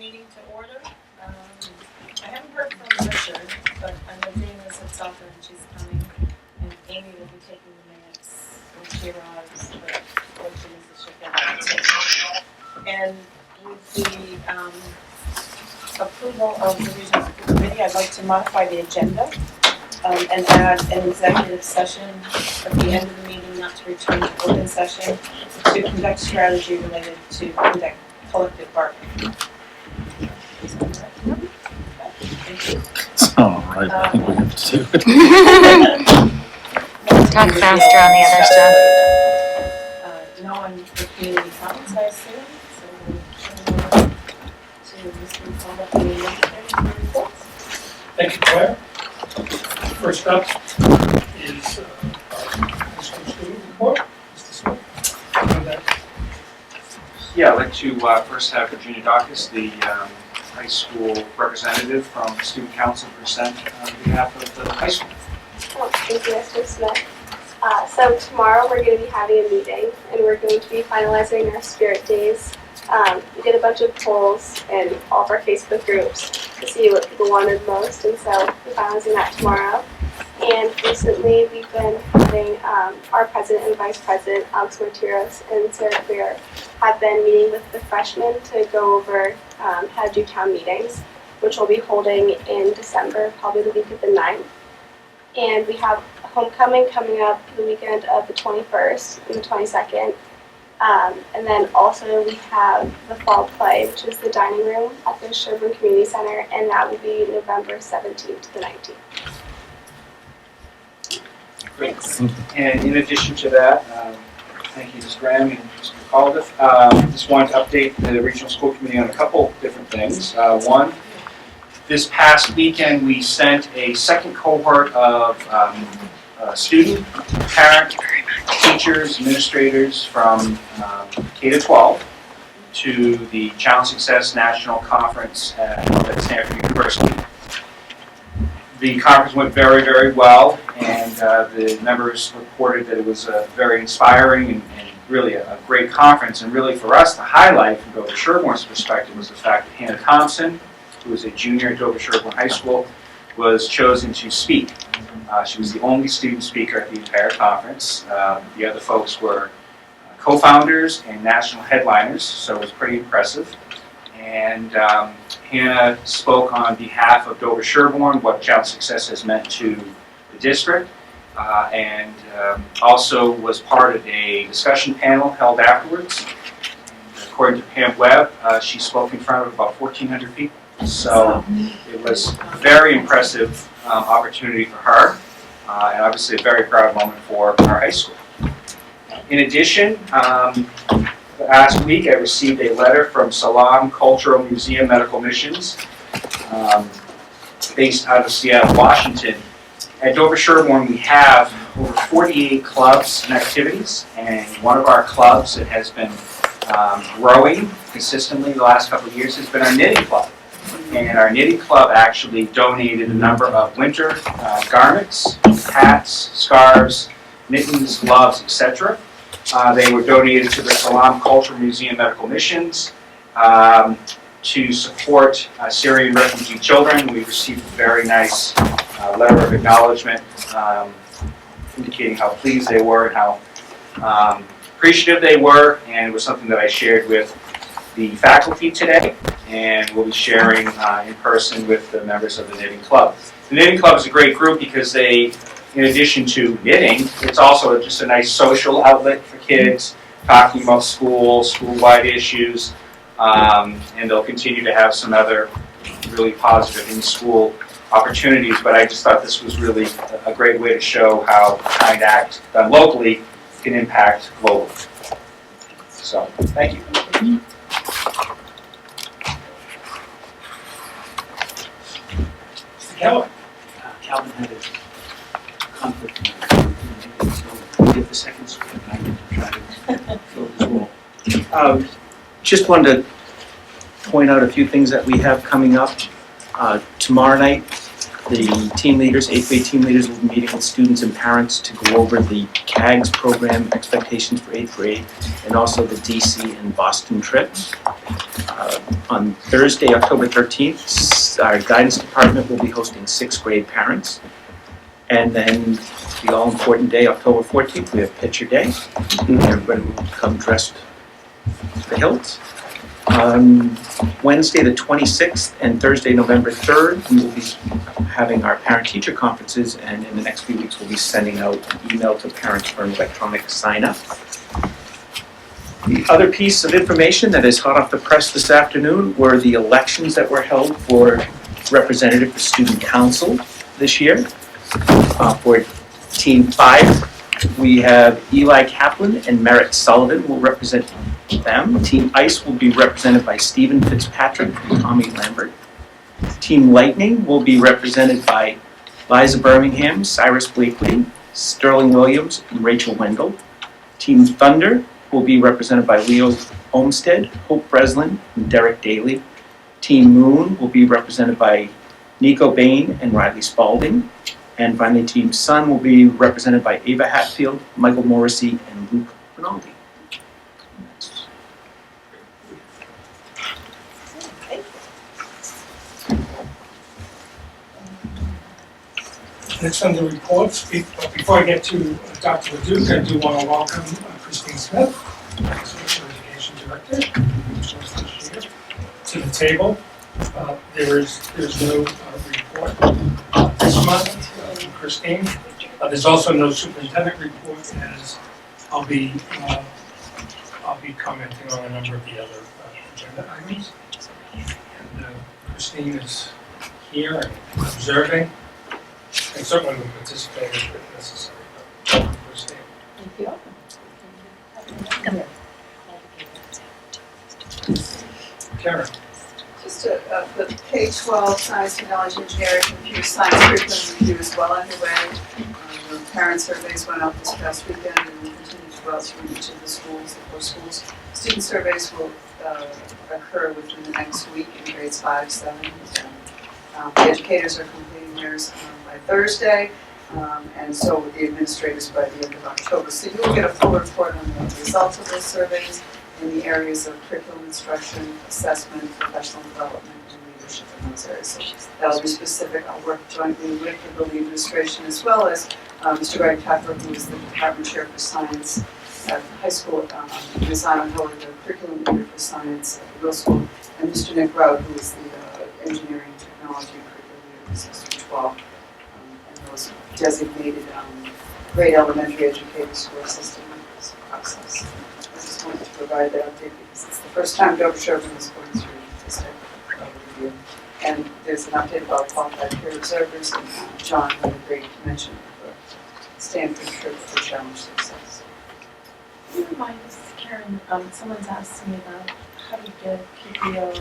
meeting to order. I haven't heard from Richard, but I know Dana's at soccer and she's coming, and Amy will be taking the minutes when she arrives, but hopefully she'll get that taken. And with the approval of the Regional School Committee, I'd like to modify the agenda and add an executive session at the end of the meeting, not to return to open session, to conduct strategy related to conduct collective bargaining. All right, I think we have to do it. Talk faster on the other stuff. No one for community comments, I assume, so we'll turn it over to Mr. Paul for the administrative reports. Thank you, Claire. First up is our high school student report. Mr. Smith. Yeah, I'd like to first have Virginia Dawkins, the high school representative from Student Council, present on behalf of the high school. Oh, thank you, Mr. Smith. So tomorrow we're going to be having a meeting, and we're going to be finalizing our spirit days. We did a bunch of polls in all of our Facebook groups to see what people wanted most, and so we're finalizing that tomorrow. And recently we've been having our president and vice president, Alex Martiros and Sarah Clear, have been meeting with the freshmen to go over how to do town meetings, which we'll be holding in December, probably the week of the 9th. And we have homecoming coming up the weekend of the 21st and the 22nd. And then also we have the fall play, which is the dining room at the Sherborn Community Center, and that will be November 17th to the 19th. Great. And in addition to that, thank you, Ms. Graham and Mr. McAuliffe. Just wanted to update the Regional School Committee on a couple different things. One, this past weekend we sent a second cohort of student, parent, teachers, administrators from K-12 to the Challenge Success National Conference at Stanford University. The conference went very, very well, and the members reported that it was very inspiring and really a great conference. And really for us, the highlight from Dover-Sherborn's perspective was the fact that Hannah Thompson, who was a junior at Dover-Sherborn High School, was chosen to speak. She was the only student speaker at the entire conference. The other folks were co-founders and national headliners, so it was pretty impressive. And Hannah spoke on behalf of Dover-Sherborn, what Child Success has meant to the district, and also was part of a discussion panel held afterwards. And according to Pam Webb, she spoke in front of about 1,400 people. So it was a very impressive opportunity for her, and obviously a very proud moment for our high school. In addition, last week I received a letter from Salam Cultural Museum Medical Missions, based out of Seattle, Washington. At Dover-Sherborn we have over 48 clubs and activities, and one of our clubs that has been growing consistently the last couple of years has been our knitting club. And our knitting club actually donated a number of winter garments, hats, scarves, mittens, gloves, etc. They were donated to the Salam Cultural Museum Medical Missions to support Syrian refugee children. We received a very nice letter of acknowledgement indicating how pleased they were and how appreciative they were, and it was something that I shared with the faculty today, and we'll be sharing in person with the members of the Knitting Club. The Knitting Club is a great group because they, in addition to knitting, it's also just a nice social outlet for kids, talking about school-wide issues, and they'll continue to have some other really positive in-school opportunities, but I just thought this was really a great way to show how a kind act done locally can impact globally. So, thank you. Calvin. Calvin had a conflict, so we did the second split, and I get to try to fill this role. Just wanted to point out a few things that we have coming up. Tomorrow night, the team leaders, 8th grade team leaders, will be meeting with students and parents to go over the CAGS program expectations for 8th grade, and also the DC and Boston trips. On Thursday, October 13th, our guidance department will be hosting 6th grade parents. And then the all-important day, October 14th, we have Picture Day. Everybody will come dressed to the hilt. Wednesday, the 26th, and Thursday, November 3rd, we will be having our parent-teacher conferences, and in the next few weeks, we'll be sending out an email to parents for an electronic sign-up. The other piece of information that is hot off the press this afternoon were the elections that were held for representative for student council this year. For Team 5, we have Eli Kaplan and Merritt Sullivan will represent them. Team Ice will be represented by Stephen Fitzpatrick and Tommy Lambert. Team Lightning will be represented by Liza Birmingham, Cyrus Blakely, Sterling Williams, and Rachel Wendell. Team Thunder will be represented by Leo Olmsted, Hope Breslin, and Derek Daly. Team Moon will be represented by Nico Bain and Riley Spalding. And finally, Team Sun will be represented by Ava Hatfield, Michael Morrissey, and Luke Rinaldi. Next on the reports, before I get to Dr. Leduc, I do want to welcome Christine Smith, Special Education Director, to the table. There's no report this month, Christine. There's also no superintendent report, as I'll be commenting on a number of the other agenda items. And Christine is here and observing, and certainly will participate if necessary. Christine. Thank you. Karen. Just the K-12 science, technology, engineering, computer science curriculum review is well underway. The parent surveys went out this past weekend and will continue to go out through each of the schools, the 4 schools. Student surveys will occur within the next week in grades 5, 7, and 10. The educators are completing theirs by Thursday, and so will the administrators by the end of October. So you will get a full report on the results of those surveys in the areas of curriculum instruction, assessment, professional development, and leadership in those areas. So that'll be specific. I'll work jointly with the building administration as well as Mr. Greg Tucker, who is the department chair for science at the high school, Ms. Anna Hiller, the curriculum leader for science at the middle school, and Mr. Nick Rout, who is the engineering, technology, and curriculum leader for System 12, and those designated grade elementary educators who are assisting with this process. I just wanted to provide that update because it's the first time Dover-Sherborn is going through this type of review. And there's an update about qualified peer observers, and John had a great mention for Stanford trip for challenge success. Can you remind us, Karen, someone's asked me about how to get PPO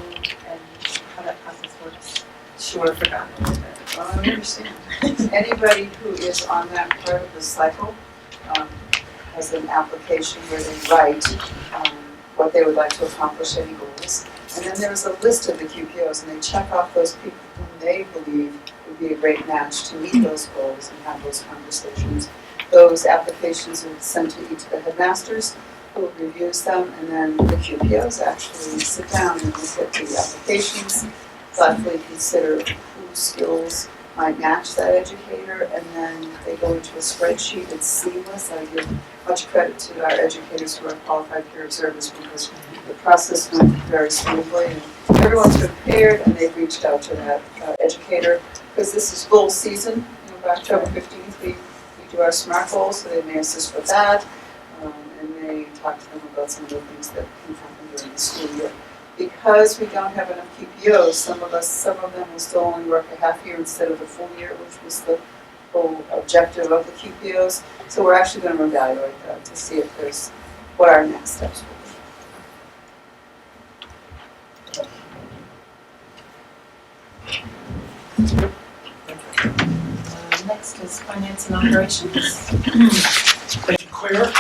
and how that process works. Sure, I forgot a little bit. Well, I understand. Anybody who is on that part of the cycle has an application where they write what they would like to accomplish, any goals. And then there's a list of the QPOs, and they check off those people whom they believe would be a great match to meet those goals and have those conversations. Those applications are sent to each of the headmasters, who reviews them, and then the QPOs actually sit down and look at the applications, thoughtfully consider whose skills might match that educator, and then they go into a spreadsheet. It's seamless. I give much credit to our educators who are qualified peer observers because the process went very smoothly, and everyone's prepared, and they've reached out to that educator because this is goal season. By October 15th, we do our SMART goals, so they may assist with that, and may talk to them about some of the things that can happen during the school year. Because we don't have enough QPOs, some of them will still only work a half year instead of the full year, which was the whole objective of the QPOs. So we're actually going to evaluate that to see if there's what our next steps will be. Next is finance and operations. Thank you, Claire.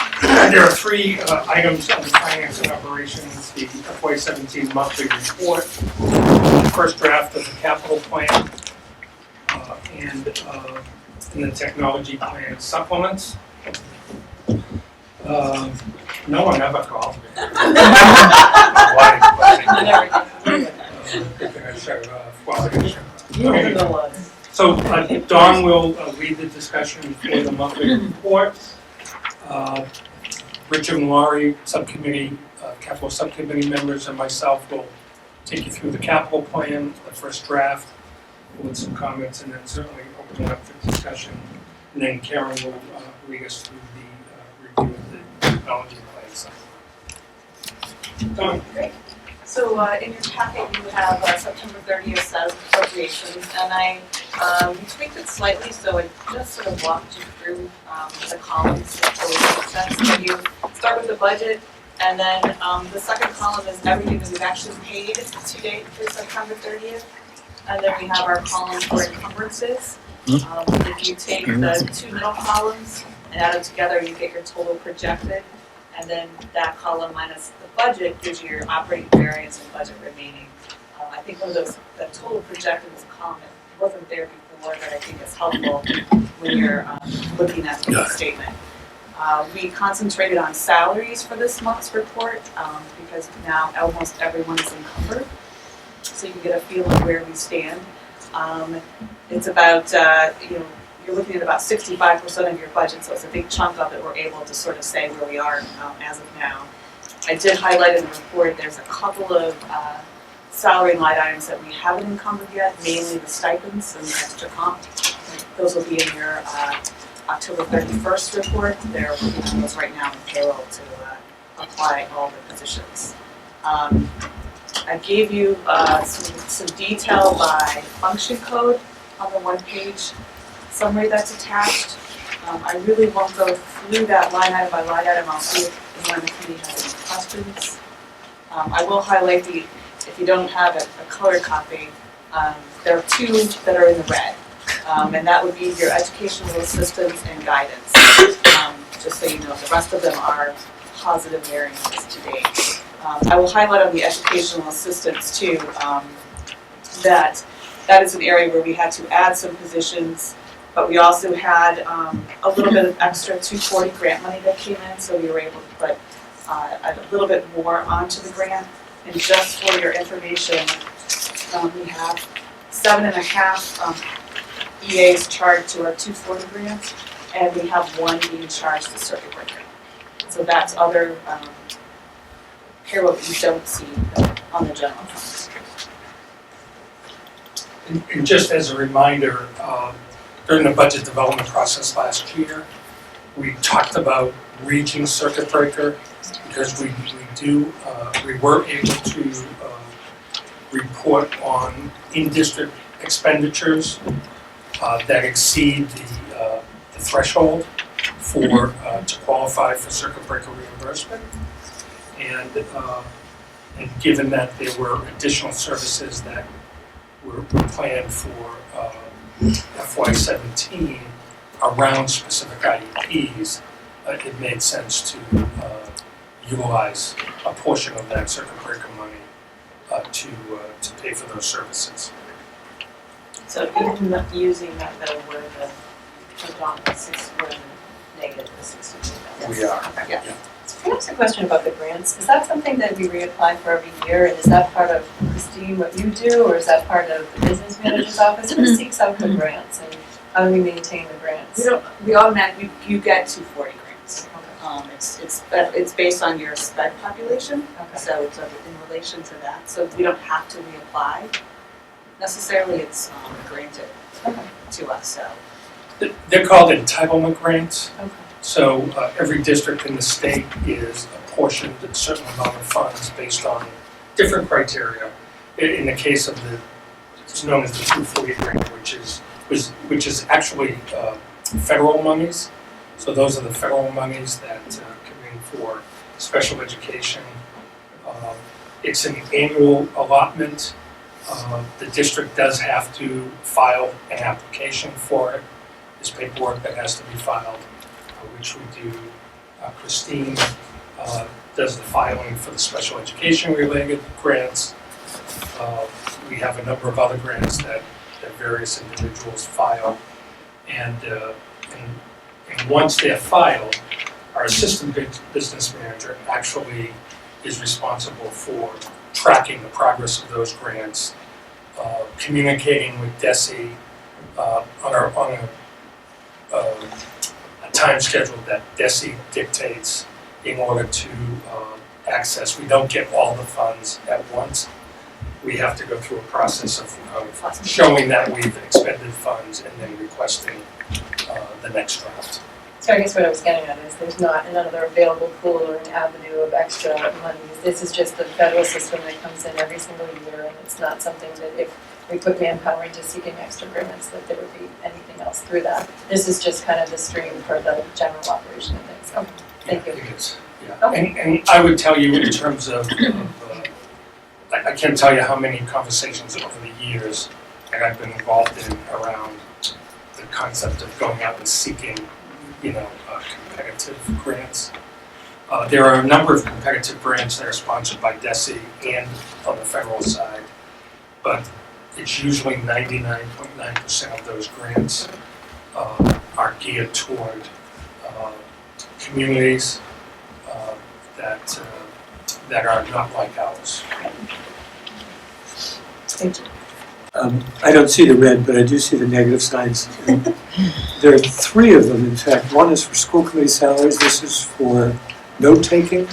There are 3 items on finance and operations, the FY17 monthly report, the first draft of the capital plan, and the technology plan supplements. No one ever called me. And everything. Okay. So Dawn will lead the discussion for the monthly report. Richard and Laurie, subcommittee, capital subcommittee members, and myself will take you through the capital plan, the first draft, with some comments, and then certainly open it up for discussion. And then Karen will lead us through the review of the technology plan. So, Dawn. Great. So in your packet, you have September 30th status appropriations, and we tweaked it slightly, so it just sort of walked you through the columns that really make sense. So you start with the budget, and then the second column is everything that we've actually paid to date through September 30th. And then we have our column for encumbrances. If you take the two middle columns and add them together, you get your total projected. And then that column minus the budget gives you your operating variance and budget remaining. I think one of those, that total projected is common. It wasn't there before, but I think it's helpful when you're looking at the statement. We concentrated on salaries for this month's report because now almost everyone is encumbered. So you can get a feel of where we stand. It's about, you're looking at about 65% of your budget, so it's a big chunk of it we're able to sort of say where we are as of now. I did highlight in the report there's a couple of salary line items that we haven't encumbered yet, mainly the stipends and the extra comp. Those will be in your October 31st report. They're working on those right now in payroll to apply all the positions. I gave you some detail by function code on the one-page summary that's attached. I really won't go through that line item by line item. I'll see if anyone in the committee has any questions. I will highlight if you don't have a colored copy, there are two that are in the red. And that would be your educational assistance and guidance. Just so you know, the rest of them are positive variances to date. I will highlight on the educational assistance too, that is an area where we had to add some positions, but we also had a little bit of extra 240 grant money that came in, so we were able to put a little bit more onto the grant. And just for your information, we have 7.5 EAs charged to our 240 grant, and we have one being charged to circuit breaker. So that's other payroll that you don't see on the general fund. And just as a reminder, during the budget development process last year, we talked about reaching circuit breaker because we were able to report on in-district expenditures that exceed the threshold for to qualify for circuit breaker reimbursement. And given that there were additional services that were planned for FY17 around specific IEPs, it made sense to utilize a portion of that circuit breaker money to pay for those services. So even not using that though, were the negative the 62. We are. Okay. Yeah. Can I ask a question about the grants? Is that something that we reapply for every year, and is that part of, Christine, what you do, or is that part of the business manager's office? Who seeks out the grants, and how do we maintain the grants? We automatically, you get 240 grants. It's based on your sped population, Okay. so it's in relation to that. So we don't have to reapply necessarily. It's granted to us. So They're called entitlement grants. Okay. So every district in the state is apportioned a certain amount of funds based on different criteria. In the case of it's known as the 240 grant, which is actually federal monies. So those are the federal monies that come in for special education. It's an annual allotment. The district does have to file an application for it. There's paperwork that has to be filed, which we do. Christine does the filing for the special education related grants. We have a number of other grants that various individuals file. And once they're filed, our assistant business manager actually is responsible for tracking the progress of those grants, communicating with DESE on a time schedule that DESE dictates in order to access. We don't get all the funds at once. We have to go through a process of showing that we've expended funds and then requesting the next draft. So I guess what I was getting at is there's not another available pool or an avenue of extra money. This is just the federal system that comes in every single year, and it's not something that if we put manpower into seeking extra grants, that there would be anything else through that. This is just kind of the stream for the general operation of things. Okay, thank you. It is, yeah. And I would tell you in terms of I can't tell you how many conversations over the years that I've been involved in around the concept of going out and seeking, competitive grants. There are a number of competitive grants that are sponsored by DESE and on the federal side, but it's usually 99.9% of those grants are geared toward communities that are not like ours. Thank you. I don't see the red, but I do see the negative signs. And there are three of them, in fact. One is for school committee salaries. This is for note-taking.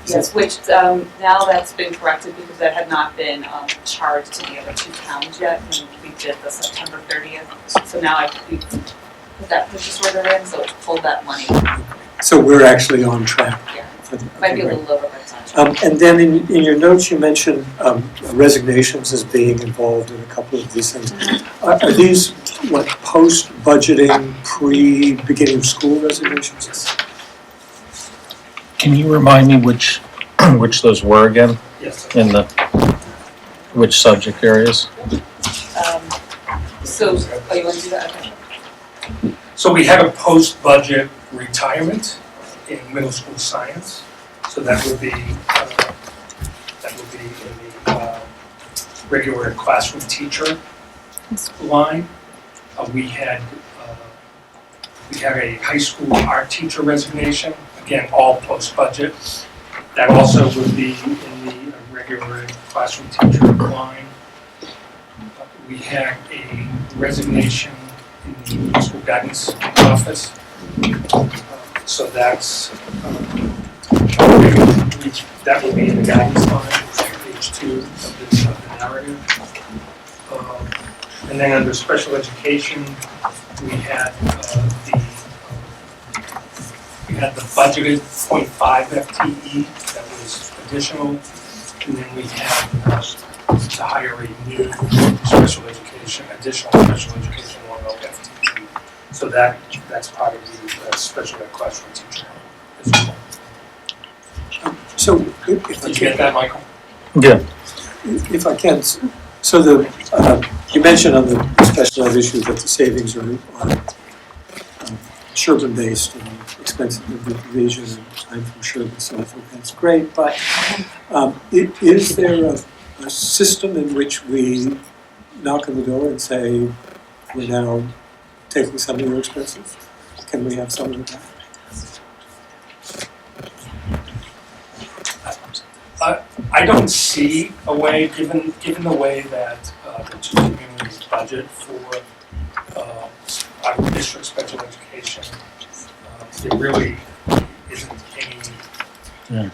Yes, which now that's been corrected because that had not been charged to the other two towns yet when we did the September 30th. So now we put that purchase order in, so it's pulled that money. So we're actually on track. Yeah. For the, Might be a little over, but it's not. and then in your notes, you mentioned resignations as being involved in a couple of these things. Are these what post-budgeting, pre-beginning of school resignations? Can you remind me which those were again? Yes. In the which subject areas? So, you want to do that? Okay. So we have a post-budget retirement in middle school science. So that would be in the regular classroom teacher line. We had a high school art teacher resignation. Again, all post-budget. That also would be in the regular classroom teacher line. We had a resignation in the school guidance office. So that's, that would be in the guidance line, page 2 of the narrative. And then under special education, we had the budgeted 0.5 FTE that was additional, and then we had to hire a new additional special education 1.0 FTE. So that's part of the special ed classroom teacher as well. So if I Did you get that, Michael? Yeah. If I can, so you mentioned on the special ed issue that the savings are Sherborn-based and expensive in the division, and I'm from Sherborn, so I think that's great. But is there a system in which we knock on the door and say, we're now taking some of your expenses? Can we have some of that? I don't see a way, given the way that the two communities budget for our district special education, there really isn't any.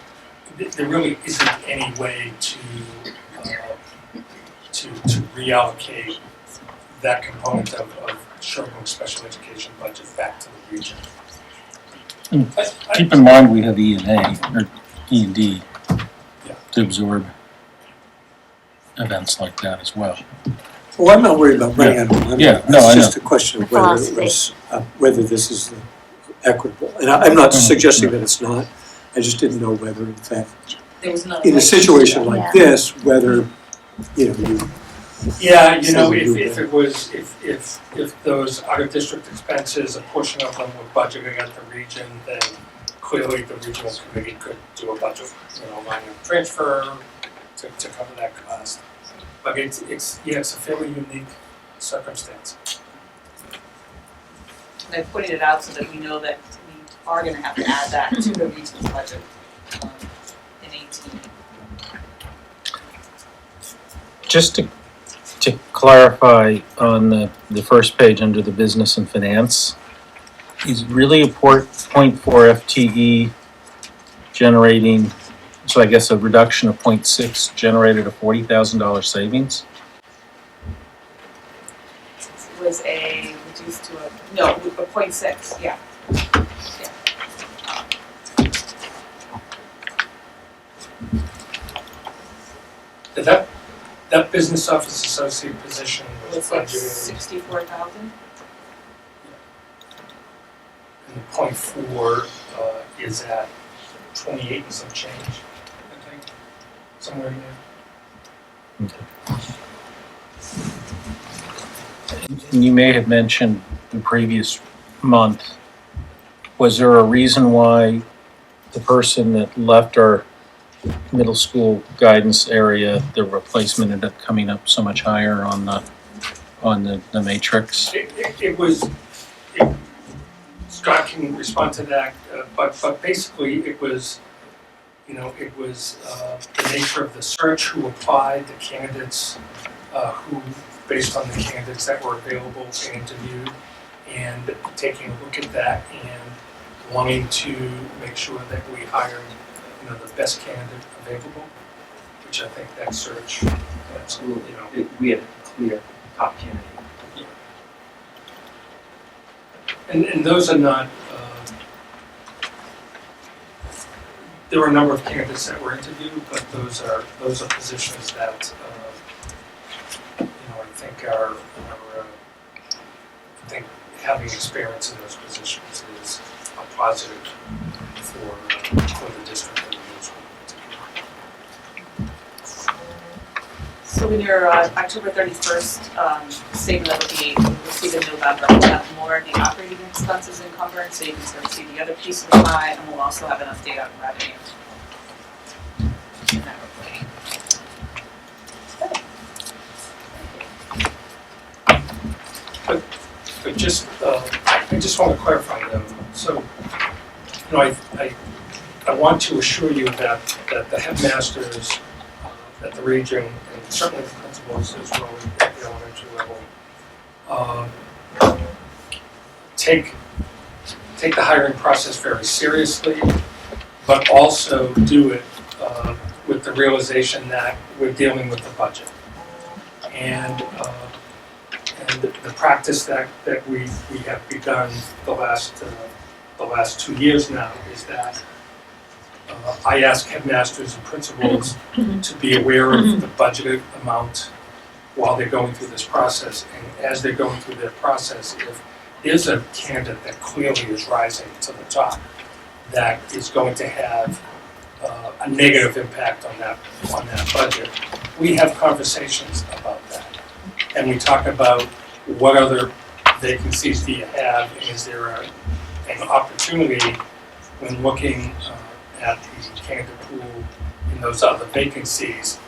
There really isn't any way to reallocate that component of Sherborn special education budget back to the region. Keep in mind we have E&A or E&D to absorb events like that as well. Well, I'm not worried about running out of money. Yeah, no, I It's know. just a question of whether it was, whether this is equitable. And I'm not suggesting that it's not. I just didn't know whether, in fact, There was not in a situation like this, whether, you. Yeah, if it was, if those out-of-district expenses, a portion of them were budgeted at the region, then clearly the regional committee could do a budget, line of transfer to cover that cost. But it's a fairly unique circumstance. And I pointed it out so that we know that we are going to have to add that to the region's budget. Any Just to clarify on the first page under the business and finance, is really a 0.4 FTE generating, so I guess a reduction of 0.6 generated a $40,000 savings? It was a reduced to a 0.6, yeah. That business office associate position was It's like budgeted, 64,000. and the 0.4 is at 28 and some change, I think, somewhere in there. And you may have mentioned the previous month, was there a reason why the person that left our middle school guidance area, the replacement ended up coming up so much higher on the matrix? It was, Scott can respond to that, but basically it was, it was the nature of the search, who applied, the candidates, who, based on the candidates that were available and interviewed, and taking a look at that and wanting to make sure that we hired, the best candidate available, which I think that search, Absolutely. We had a clear top candidate. And those are not, there were a number of candidates that were interviewed, but those are positions that, I think are, I think having experience in those positions is a positive for the district and the middle school in particular. So in your October 31st statement that will be received in November, we'll have more of the operating expenses encumbered, so you can sort of see the other piece of the pie, and we'll also have an update on revenue in that reporting. But just, I just want to clarify though, so, I want to assure you that the headmasters at the region, and certainly the principals as well at the elementary level, take the hiring process very seriously, but also do it with the realization that we're dealing with the budget. And the practice that we have begun the last 2 years now is that I ask headmasters and principals to be aware of the budgeted amount while they're going through this process. And as they're going through their process, if there's a candidate that clearly is rising to the top, that is going to have a negative impact on that budget, we have conversations about that. And we talk about what other vacancies do you have, and is there an opportunity when looking at the candidate pool in those other vacancies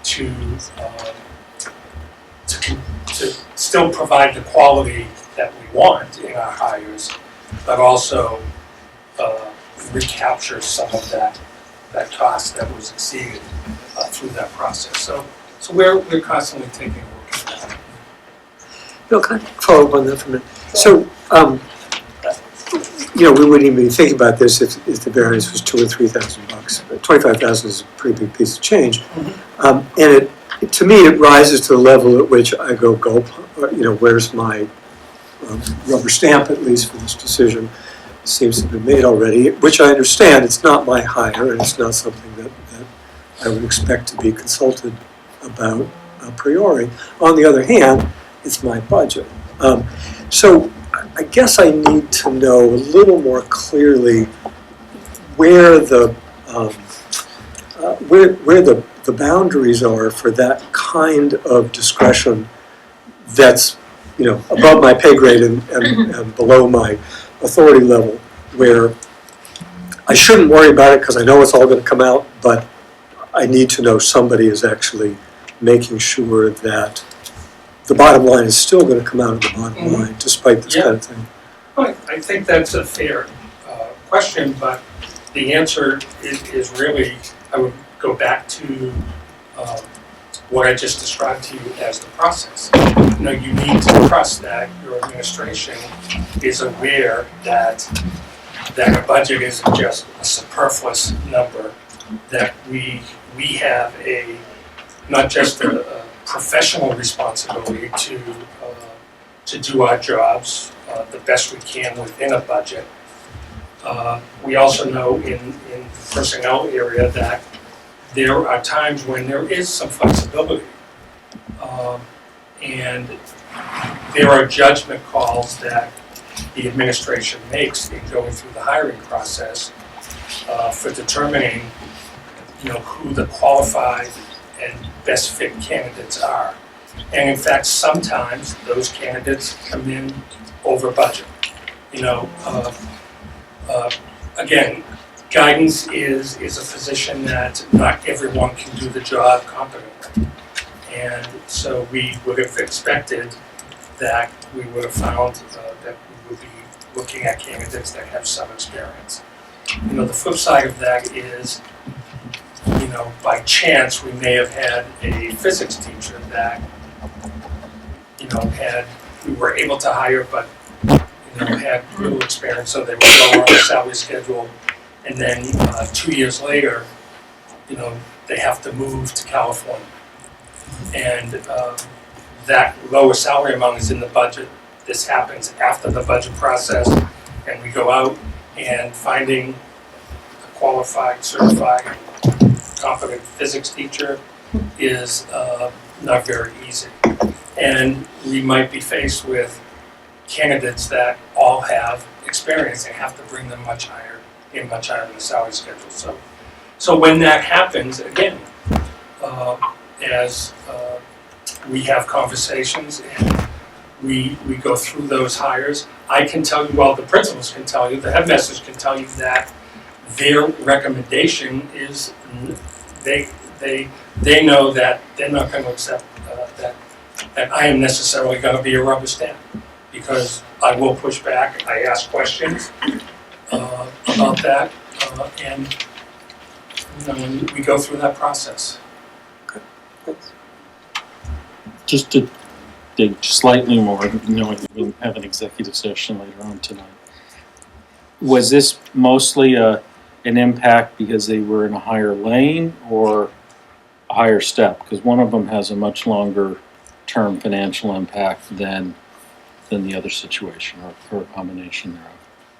to still provide the quality that we want in our hires, but also recapture some of that cost that was exceeded through that process. So we're constantly taking a look at that. Bill, can I follow up on that for a minute? So, we wouldn't even be thinking about this if the variance was $2,000 or $3,000. $25,000 is a pretty big piece of change, and to me it rises to the level at which I go gulp. Where's my rubber stamp, at least, for this decision? It seems to have been made already, which I understand. It's not my hire, and it's not something that I would expect to be consulted about a priori. On the other hand, it's my budget. So I guess I need to know a little more clearly where the boundaries are for that kind of discretion that's above my pay grade and below my authority level, where I shouldn't worry about it because I know it's all going to come out, but I need to know somebody is actually making sure that the bottom line is still going to come out of the bottom line, despite this kind of thing. Well, I think that's a fair question, but the answer is really, I would go back to what I just described to you as the process. You need to trust that your administration is aware that a budget isn't just a superfluous number, that we have not just a professional responsibility to do our jobs the best we can within a budget. We also know in the personnel area that there are times when there is some flexibility. And there are judgment calls that the administration makes in going through the hiring process for determining, who the qualified and best fit candidates are. And in fact, sometimes those candidates come in over budget. Again, guidance is a position that not everyone can do the job competently. And so we would have expected that we would have found that we would be looking at candidates that have some experience. The flip side of that is, by chance, we may have had a physics teacher that, we were able to hire, but, had little experience, so they were lower on the salary schedule. And then 2 years later, they have to move to California. And that lower salary amount is in the budget. This happens after the budget process, and we go out and finding a qualified, certified, competent physics teacher is not very easy. And we might be faced with candidates that all have experience and have to bring them much higher in the salary schedule. So when that happens, again, as we have conversations and we go through those hires, I can tell you, well, the principals can tell you, the headmasters can tell you that their recommendation is they know that they're not going to accept that I am necessarily going to be a rubber stamp, because I will push back. I ask questions about that, and we go through that process. Just to dig slightly more, knowing we'll have an executive session later on tonight. Was this mostly an impact because they were in a higher lane or a higher step? Because one of them has a much longer term financial impact than the other situation, or a combination thereof.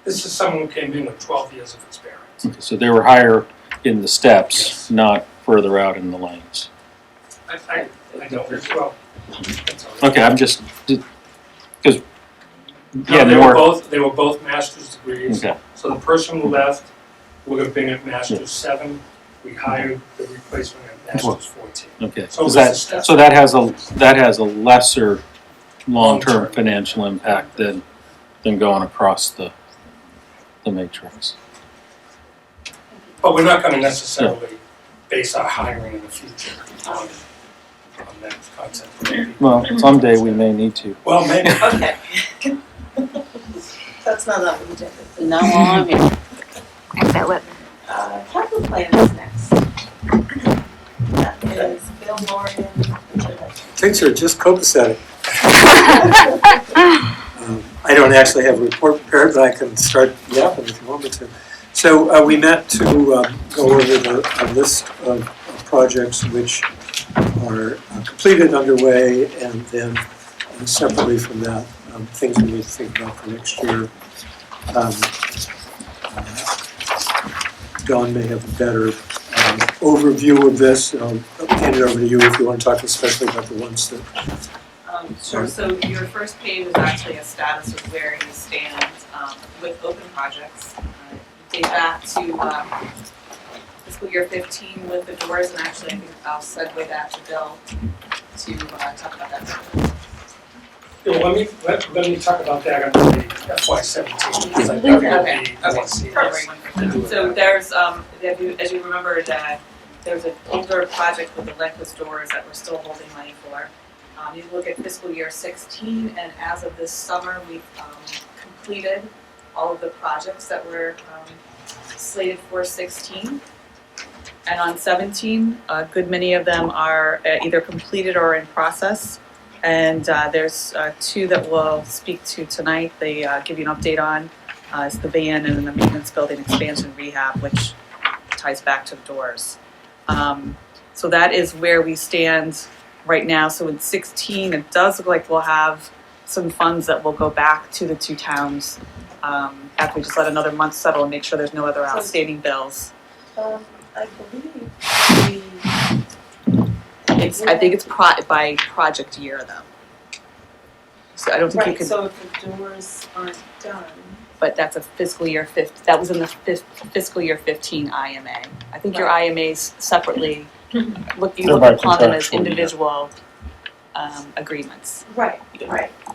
This is someone who came in with 12 years of experience. Okay, so they were higher in the steps, Yes. not further out in the lanes. I know as well. That's all. Okay, I'm just, because, No, yeah, they were both master's degrees. Okay. So the person who left would have been at master's 7. We hired the replacement at master's 14. Okay, So is it was a step. so that has a lesser long-term Long-term. financial impact than going across the matrix. But we're not going to necessarily base our hiring in the future on that concept. Well, someday we may need to. Well, maybe. Okay. That's not on the agenda. No longer. Exit whip. Capital plan is next. That is Bill Morgan. Things are just copacetic. I don't actually have a report prepared, but I can start yapping if you want me to. So we met to go over a list of projects which are completed, underway, and then separately from that, things we need to think about for next year. Dawn may have a better overview of this. I'll hand it over to you if you want to talk especially about the ones that. Sure, so your first page is actually a status of where he stands with open projects. Date back to fiscal year 15 with the doors, and actually I think I'll segue that to Bill to talk about that. Yeah, let me talk about that on the FY17, because I thought it would be more serious to do it. So there's, as you remember, there's an older project with the Lenkus doors that we're still holding money for. You look at fiscal year 16, and as of this summer, we've completed all of the projects that were slated for 16. And on 17, a good many of them are either completed or in process. And there's two that we'll speak to tonight. They give you an update on. It's the van and then the maintenance building expansion rehab, which ties back to the doors. So that is where we stand right now. So in 16, it does look like we'll have some funds that will go back to the two towns after we just let another month settle and make sure there's no other outstanding bills. I believe I think it's by project year though. So I don't think you could. So if the doors aren't done. But that's a fiscal year that was in the fiscal year 15 IMA. I think your IMAs separately you look upon them as individual agreements. Right.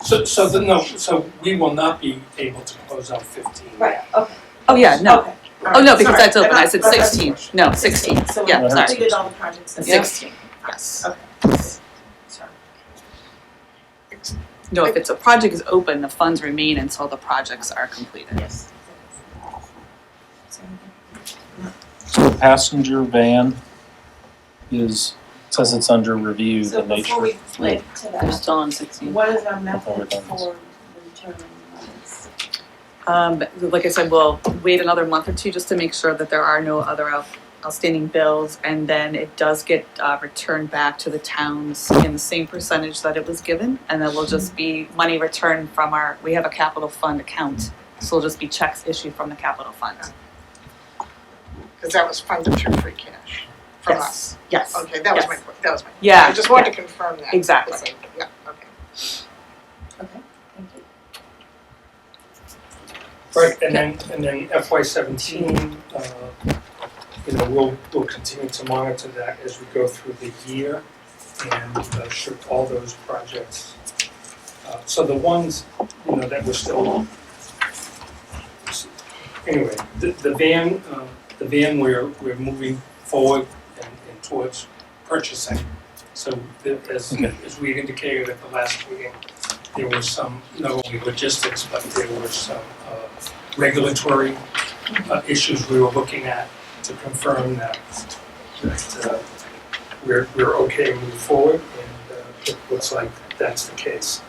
So we will not be able to close out 15. Right, okay. Oh yeah, no. Okay. Oh no, because Sorry. that's open. I said thought that's 16. yours. No, 16. So Yeah, we sorry. completed all the projects. 16. Yes. Okay. Sorry. No, if it's a project is open, the funds remain until the projects are completed. Yes. So the passenger van says it's under review, So the before nature. we get to They're that, still on 16. what is our method Before we're done. for returning monies? Like I said, we'll wait another month or two just to make sure that there are no other outstanding bills, and then it does get returned back to the towns in the same percentage that it was given, and then will just be money returned from we have a capital fund account, so it'll just be checks issued from the capital fund. Because that was funded through free cash from Yes. us. Yes. Okay, that was Yes. my question. Yeah. I just wanted to confirm that. Exactly. Yeah, okay. Okay, thank you. Right, and then FY17, we'll continue to monitor that as we go through the year and should all those projects. So the ones, that we're still, anyway, the van we're moving forward and towards purchasing. So as we indicated at the last meeting, there was some, not only logistics, but there were some regulatory issues we were looking at to confirm that we're okay moving forward, and it looks like that's the case.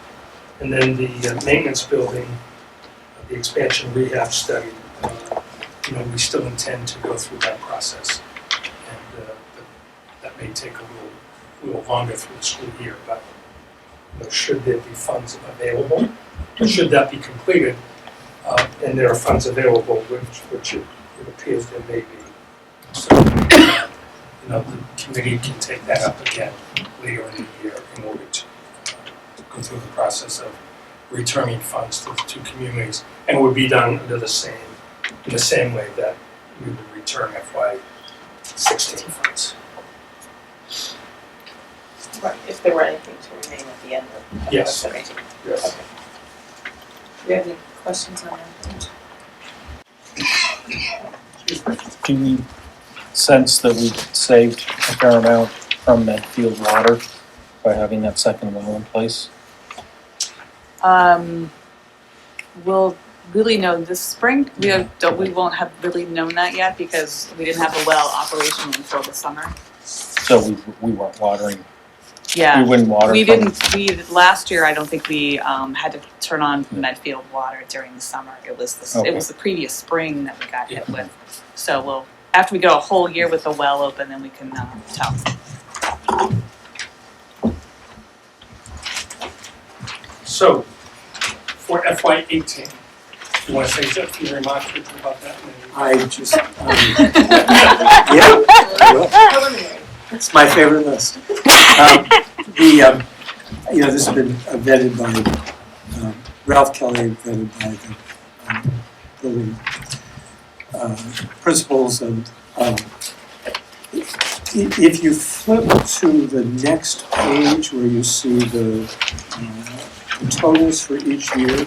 And then the maintenance building, the expansion rehab study, we still intend to go through that process, and that may take a little longer through the school year, but should there be funds available, or should that be completed, and there are funds available, which it appears there may be. So, the committee can take that up again later in the year in order to go through the process of returning funds to the two communities, and it would be done in the same way that we would return FY16 funds. Right, if there were anything to remain at the end of Yes. FY17. Yes. Okay. Do you have any questions on that? Do you sense that we saved a fair amount from Medfield water by having that second well in place? We'll really know this spring. We won't have really known that yet because we didn't have the well operational until the summer. So we weren't watering. Yeah. We wouldn't water. We didn't. Last year, I don't think we had to turn on Medfield water during the summer. It was the previous spring that we got hit with. So after we go a whole year with the well open, then we can tell. So, for FY18, you want to say a few remarks about that? I just, yeah, well, it's my favorite list. This has been vetted by Ralph Kelly, vetted by the building principals, and if you flip to the next page where you see the totals for each year,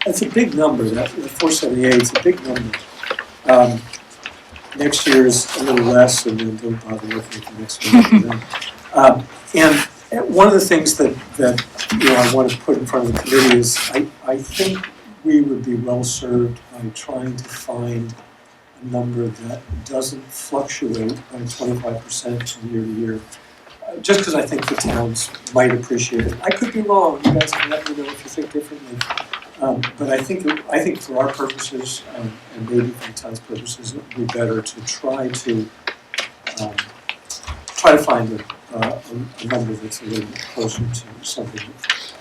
that's a big number. That 478 is a big number. Next year is a little less, and then don't bother looking at the next one after that. And one of the things that I want to put in front of the committee is I think we would be well served by trying to find number that doesn't fluctuate by 25% from year to year. Just because I think the towns might appreciate it. I could be wrong, you guys can let me know if you think differently. But I think for our purposes, and maybe for the town's purposes, it would be better to try to find a number that's a little bit closer to something that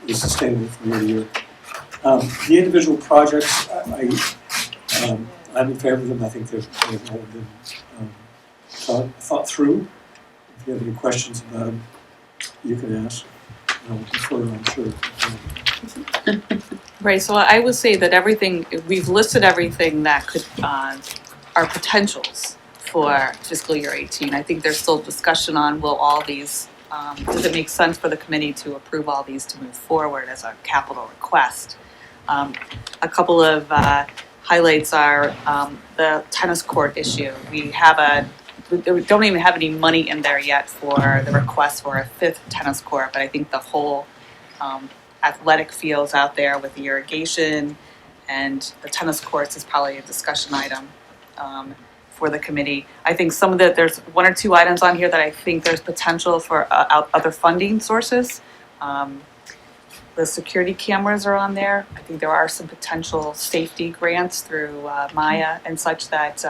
is sustainable from year to year. The individual projects, I'm in favor of them. I think they've all been thought through. If you have any questions about them, you can ask. I'll defer, I'm sure. Right, so I would say that we've listed everything that could, are potentials for fiscal year 18. I think there's still discussion on does it make sense for the committee to approve all these to move forward as a capital request? A couple of highlights are the tennis court issue. We don't even have any money in there yet for the request for a 5th tennis court, but I think the whole athletic fields out there with the irrigation and the tennis courts is probably a discussion item for the committee. I think there's 1 or 2 items on here that I think there's potential for other funding sources. The security cameras are on there. I think there are some potential safety grants through Maya and such that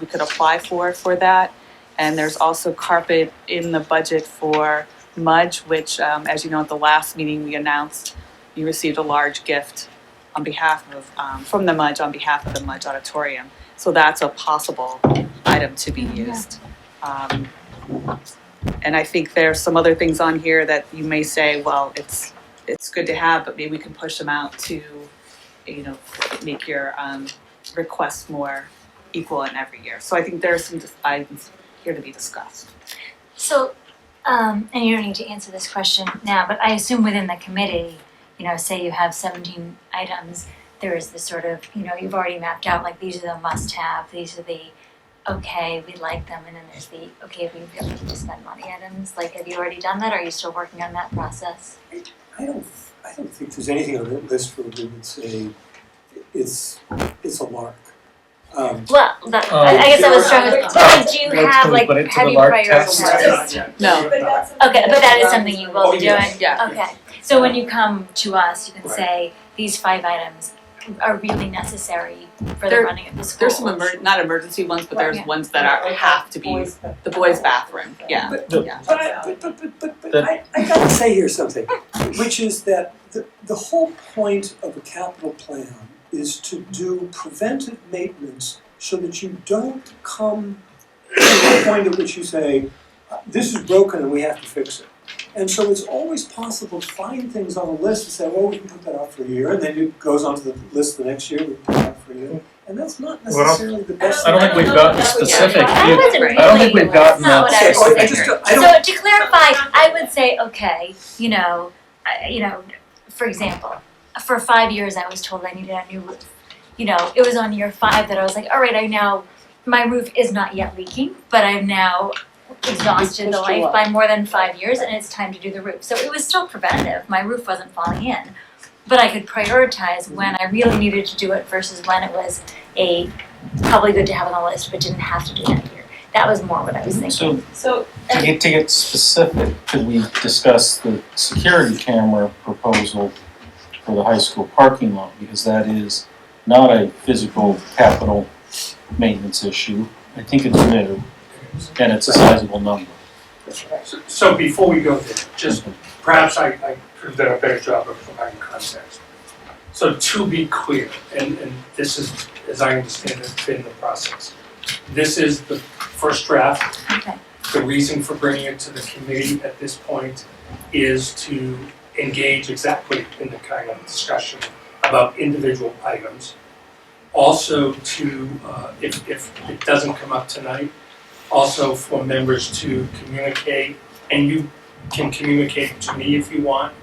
we could apply for that. And there's also carpet in the budget for Mudge, which, as you know, at the last meeting we announced, you received a large gift on behalf of from the Mudge on behalf of the Mudge Auditorium. So that's a possible item to be used. And I think there's some other things on here that you may say, well, it's good to have, but maybe we can push them out to, make your requests more equal in every year. So I think there's some items here to be discussed. So, and you don't need to answer this question now, but I assume within the committee, say you have 17 items, there is this sort of, you've already mapped out, like, these are the must-have, these are the, okay, we like them, and then there's the, okay, we really need to spend money items. Like, have you already done that, or are you still working on that process? I don't think there's anything on that list where we would say it's a lark. Well, I guess I was struggling. Do you have, like, have you prioritized? No. Okay, but that is something you will be doing? Yeah. Okay, so when you come to us, you can say, these 5 items are really necessary for the running of the school. There's some not emergency ones, but there's ones that have to be the boys' bathroom. Yeah. But I gotta say here something, which is that the whole point of a capital plan is to do preventive maintenance so that you don't come to the point at which you say, this is broken and we have to fix it. And so it's always possible to find things on a list and say, well, we can put that off for a year, and then it goes onto the list the next year, we can put it off for a year. And that's not necessarily the best. I don't think we've gotten specific. I wasn't really, I don't think we've gotten that's not that what I was specific. thinking. So to clarify, I would say, okay, for example, for 5 years I was told I needed a new roof. It was on year 5 that I was like, all right, my roof is not yet leaking, but I've now exhausted the life by more than 5 years, and it's time to do the roof. So it was still preventative. My roof wasn't falling in, but I could prioritize when I really needed to do it versus when it was probably good to have on the list, but didn't have to do that year. That was more what I was thinking. So To get specific, could we discuss the security camera proposal for the high school parking lot? Because that is not a physical capital maintenance issue. I think it's new, and it's a sizable number. So before we go there, just perhaps I could have done a better job of providing context. So to be clear, and this is, as I understand it, been the process. This is the first draft. Okay. The reason for bringing it to the committee at this point is to engage exactly in the kind of discussion about individual items. Also to, if it doesn't come up tonight, also for members to communicate, and you can communicate to me if you want,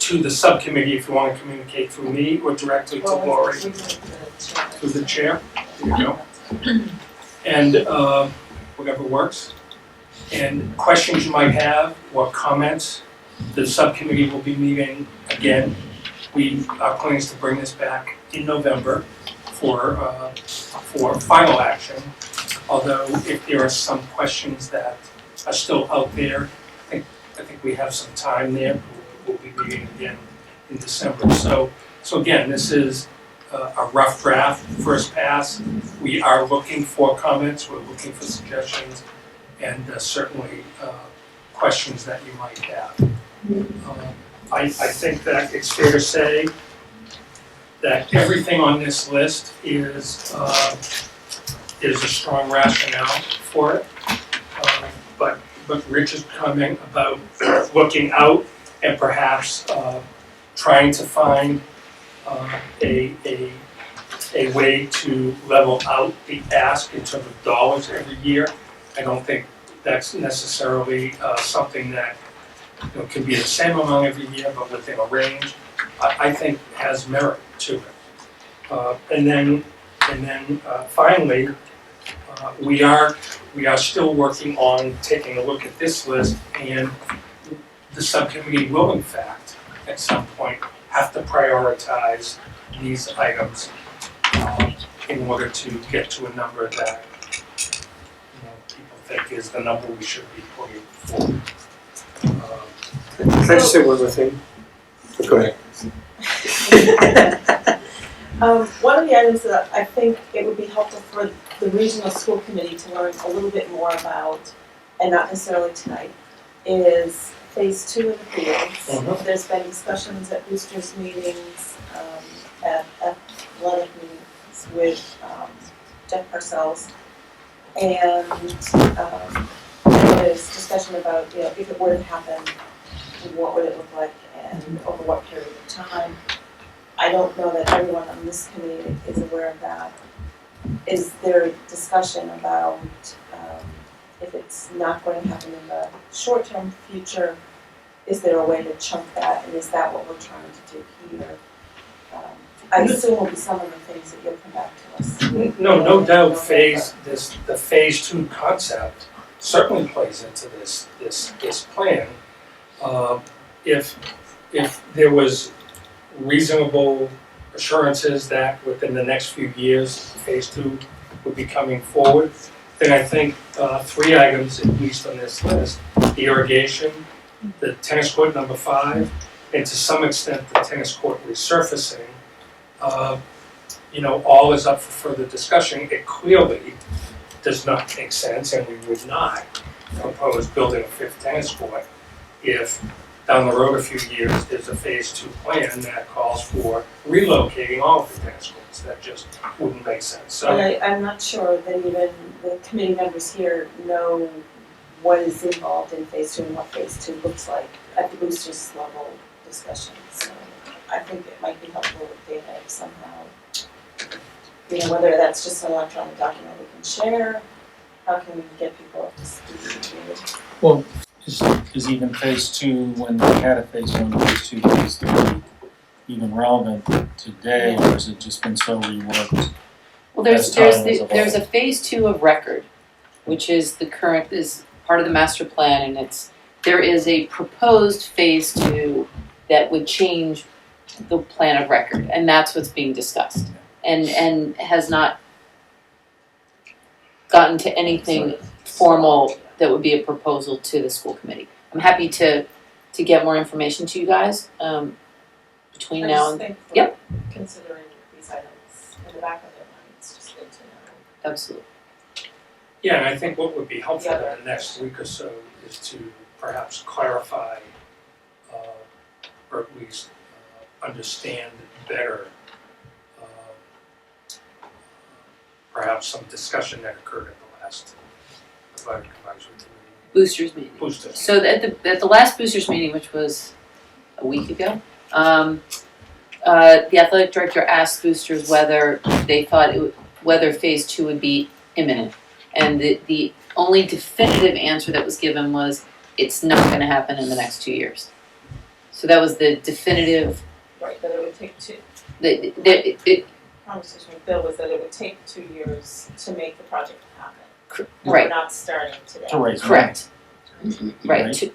to the subcommittee if you want to communicate through me or directly to Lori, through the chair. There you go. And whatever works. And questions you might have or comments, the subcommittee will be meeting again. Our plan is to bring this back in November for final action. Although if there are some questions that are still out there, I think we have some time there. We'll be meeting again in December. So again, this is a rough draft, first pass. We are looking for comments, we're looking for suggestions, and certainly questions that you might have. I think that it's fair to say that everything on this list is a strong rationale for it. But Rich's comment about looking out and perhaps trying to find a way to level out the ask in terms of dollars every year, I don't think that's necessarily something that can be the same amount every year, but within a range, I think has merit to it. And then finally, we are still working on taking a look at this list, and the subcommittee will in fact, at some point, have to prioritize these items in order to get to a number that people think is the number we should be putting forward. Can I just say one more thing? Go ahead. One of the items that I think it would be helpful for the regional school committee to learn a little bit more about, and not necessarily tonight, is phase 2 of the fields. There's been discussions at boosters meetings, at athletic meetings with Jeff Parcells, and there's discussion about, if it were to happen, what would it look like and over what period of time. I don't know that everyone on this committee is aware of that. Is there discussion about if it's not going to happen in the short-term future, is there a way to chunk that, and is that what we're trying to do here? I assume will be some of the things that you'll come back to us. No doubt the phase 2 concept certainly plays into this plan. If there was reasonable assurances that within the next few years, phase 2 would be coming forward, then I think 3 items, at least on this list, the irrigation, the tennis court number 5, and to some extent the tennis court resurfacing, all is up for further discussion. It clearly does not make sense, and we would not propose building a 5th tennis court if down the road a few years there's a phase 2 plan that calls for relocating all of the tennis courts. That just wouldn't make sense. So I'm not sure that even the committee members here know what is involved in phase 2 and what phase 2 looks like at the boosters level discussions. So I think it might be helpful if they have somehow, whether that's just an electronic document we can share, how can we get people up to speed? Well, is even phase 2, when we had a phase 1, phase 2, phase 3, even relevant today, or has it just been so reworked? Well, there's a phase 2 of record, which is is part of the master plan, and there is a proposed phase 2 that would change the plan of record, and that's what's being discussed, and has not gotten to anything formal that would be a proposal to the school committee. I'm happy to get more information to you guys between now and. Yep. Considering these items in the back of their mind, it's just good to know. Absolutely. yeah, and I think what would be helpful in the next week or so is to perhaps clarify or at least understand better perhaps some discussion that occurred at the last athletic advisory committee. Boosters meeting. Boosters. So at the last boosters meeting, which was a week ago, the athletic director asked boosters whether they thought whether phase 2 would be imminent, and the only definitive answer that was given was it's not going to happen in the next 2 years. So that was the definitive. Right, that it would take 2. Conversation with Bill was that it would take 2 years to make the project happen. Right. We're not starting today. To raise Correct. Right. To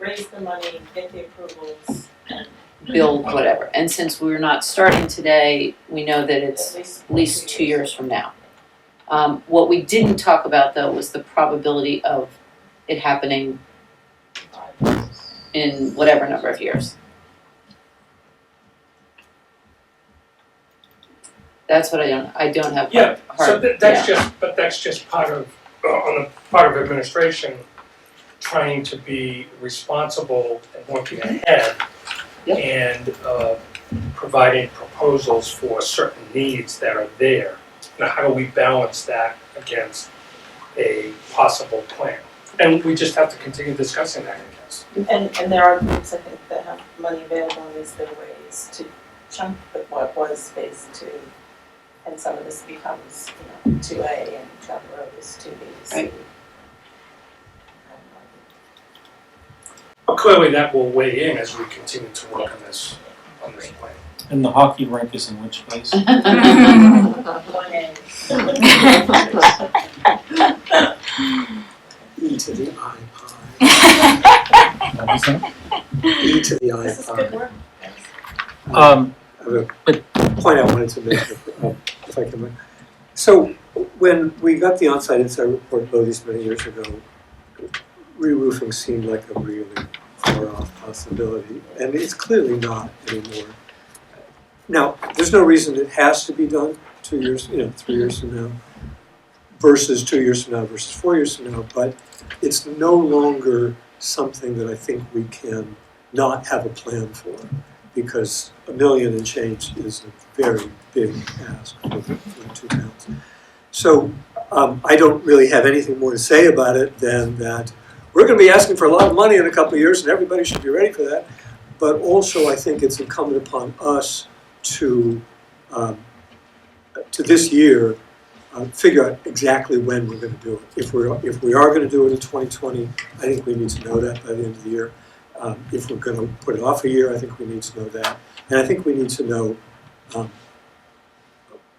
raise the money, get the approvals, and build whatever. And since we're not starting today, we know that it's at least 2 years from now. What we didn't talk about though was the probability of it happening in whatever number of years. That's what I don't have Yeah, hard, so that's just part of, on the part of administration, trying to be responsible and looking ahead. Yep. And providing proposals for certain needs that are there. Now, how do we balance that against a possible plan? And we just have to continue discussing that, I guess. And there are groups, I think, that have money available, and is there ways to chunk what was phase 2? And some of this becomes, 2A, and down the road is 2B, C. Right. But clearly that will weigh in as we continue to work on this plan. And the hockey rink is in which phase? 1A. E to the I pie. What is that? E to the I This is good pie. work. Um, I have a point I wanted to make, if I can. So when we got the on-site insight report these many years ago, re-roofing seemed like a really far-off possibility, and it's clearly not anymore. Now, there's no reason it has to be done 2 years, 3 years from now, versus 2 years from now, versus 4 years from now, but it's no longer something that I think we can not have a plan for, because $1 million and change is a very big ask for the 2 towns. So I don't really have anything more to say about it than that we're going to be asking for a lot of money in a couple of years, and everybody should be ready for that. But also, I think it's incumbent upon us to this year figure out exactly when we're going to do it. If we are going to do it in 2020, I think we need to know that by the end of the year. If we're going to put it off a year, I think we need to know that, and I think we need to know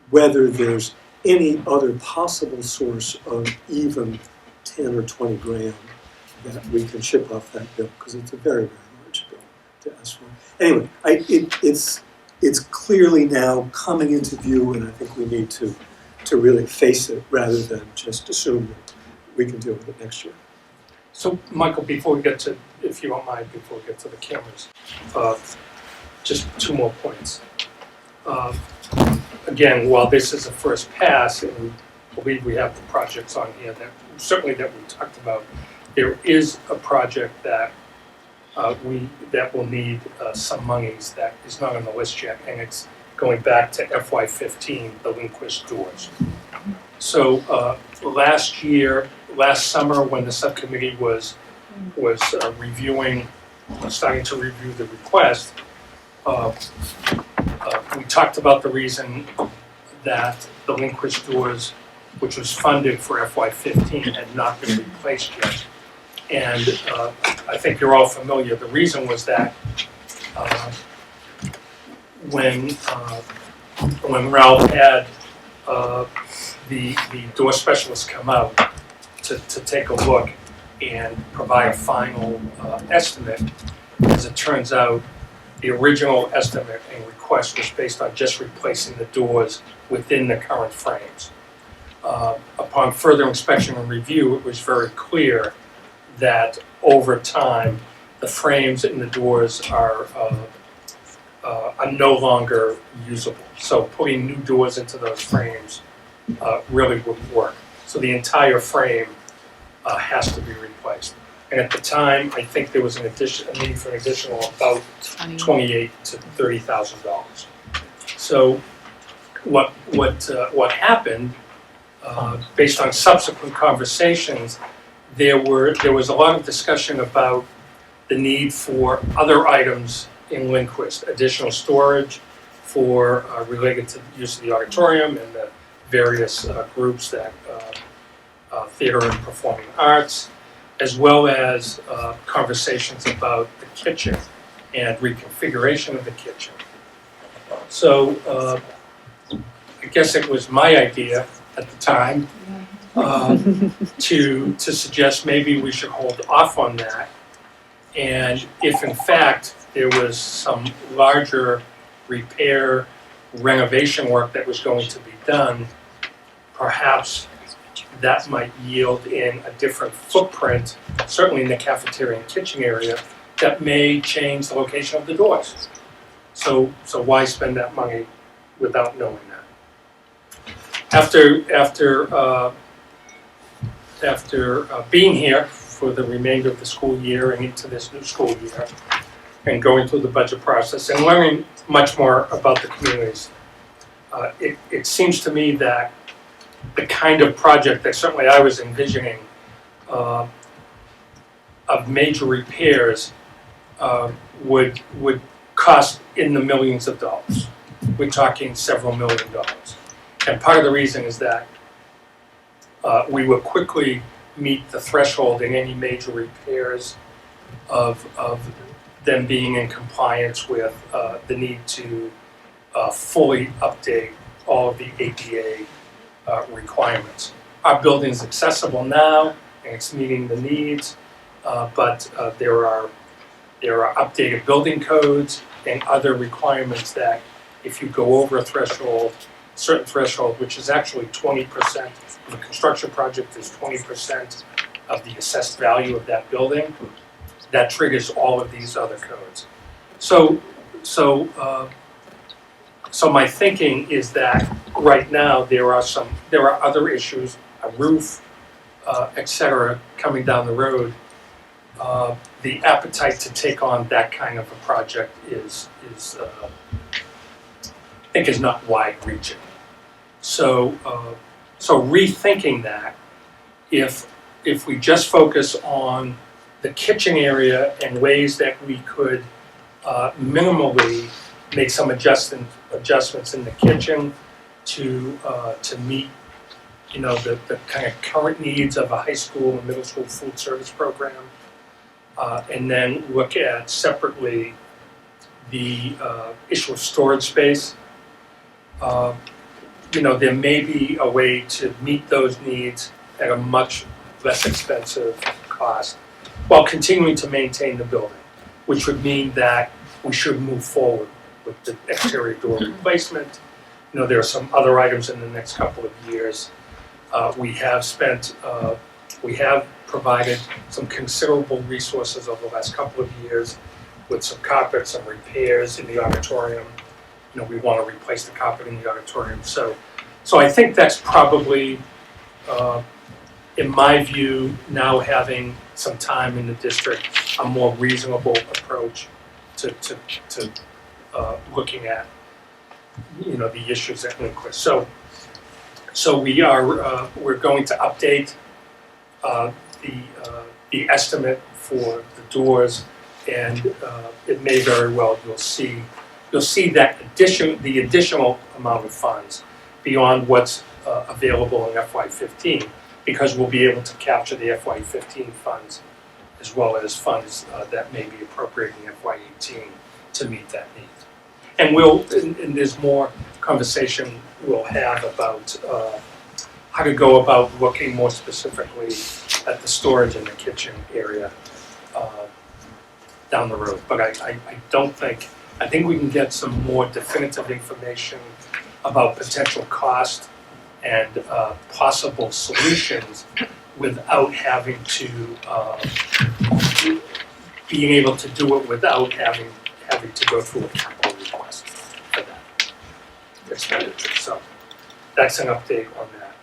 whether there's any other possible source of even 10 or 20 grand that we can ship off that bill, because it's a very, very large bill to ask for. Anyway, it's clearly now coming into view, and I think we need to really face it rather than just assume that we can deal with it next year. So, Michael, before we get to, if you don't mind, before we get to the cameras, just 2 more points. Again, while this is a first pass, and we believe we have the projects on here that we talked about, there is a project that will need some monies that is not on the list yet, and it's going back to FY15, the Lindquist doors. So last summer, when the subcommittee was starting to review the request, we talked about the reason that the Lindquist doors, which was funded for FY15, had not been replaced yet. And I think you're all familiar. The reason was that when Ralph had the door specialist come out to take a look and provide a final estimate, as it turns out, the original estimate and request was based on just replacing the doors within the current frames. Upon further inspection and review, it was very clear that over time, the frames in the doors are no longer usable. So putting new doors into those frames really wouldn't work. So the entire frame has to be replaced. And at the time, I think there was a need for an additional about $28,000 to $30,000. So what happened, based on subsequent conversations, there was a lot of discussion about the need for other items in Lindquist, additional storage for related to the use of the auditorium and the various groups that theater and performing arts, as well as conversations about the kitchen and reconfiguration of the kitchen. So I guess it was my idea at the time to suggest maybe we should hold off on that. And if in fact there was some larger repair renovation work that was going to be done, perhaps that might yield in a different footprint, certainly in the cafeteria and kitchen area, that may change the location of the doors. So why spend that money without knowing that? After being here for the remainder of the school year and into this new school year, and going through the budget process and learning much more about the communities, it seems to me that the kind of project that certainly I was envisioning of major repairs would cost in the millions of dollars. We're talking several $1 million. And part of the reason is that we will quickly meet the threshold in any major repairs of them being in compliance with the need to fully update all of the ADA requirements. Our building is accessible now and it's meeting the needs, but there are updated building codes and other requirements that if you go over a threshold, certain threshold, which is actually 20% of a construction project is 20% of the assessed value of that building, that triggers all of these other codes. So my thinking is that right now there are other issues, a roof, et cetera, coming down the road. The appetite to take on that kind of a project is I think is not wide-reaching. So rethinking that, if we just focus on the kitchen area and ways that we could minimally make some adjustments in the kitchen to meet, the kind of current needs of a high school and middle school food service program, and then look at separately the issue of storage space. There may be a way to meet those needs at a much less expensive cost while continuing to maintain the building, which would mean that we should move forward with the exterior door replacement. There are some other items in the next couple of years. We have provided some considerable resources over the last couple of years with some carpets and repairs in the auditorium. We want to replace the carpet in the auditorium. So I think that's probably, in my view, now having some time in the district, a more reasonable approach to looking at, the issues at Lindquist. So we're going to update the estimate for the doors, and it may very well you'll see that the additional amount of funds beyond what's available in FY15, because we'll be able to capture the FY15 funds as well as funds that may be appropriated in FY18 to meet that need. And and there's more conversation we'll have about how to go about looking more specifically at the storage in the kitchen area down the road. But I think we can get some more definitive information about potential cost and possible solutions without having to being able to do it without having to go through a capital request for that expenditure. So that's an update on that.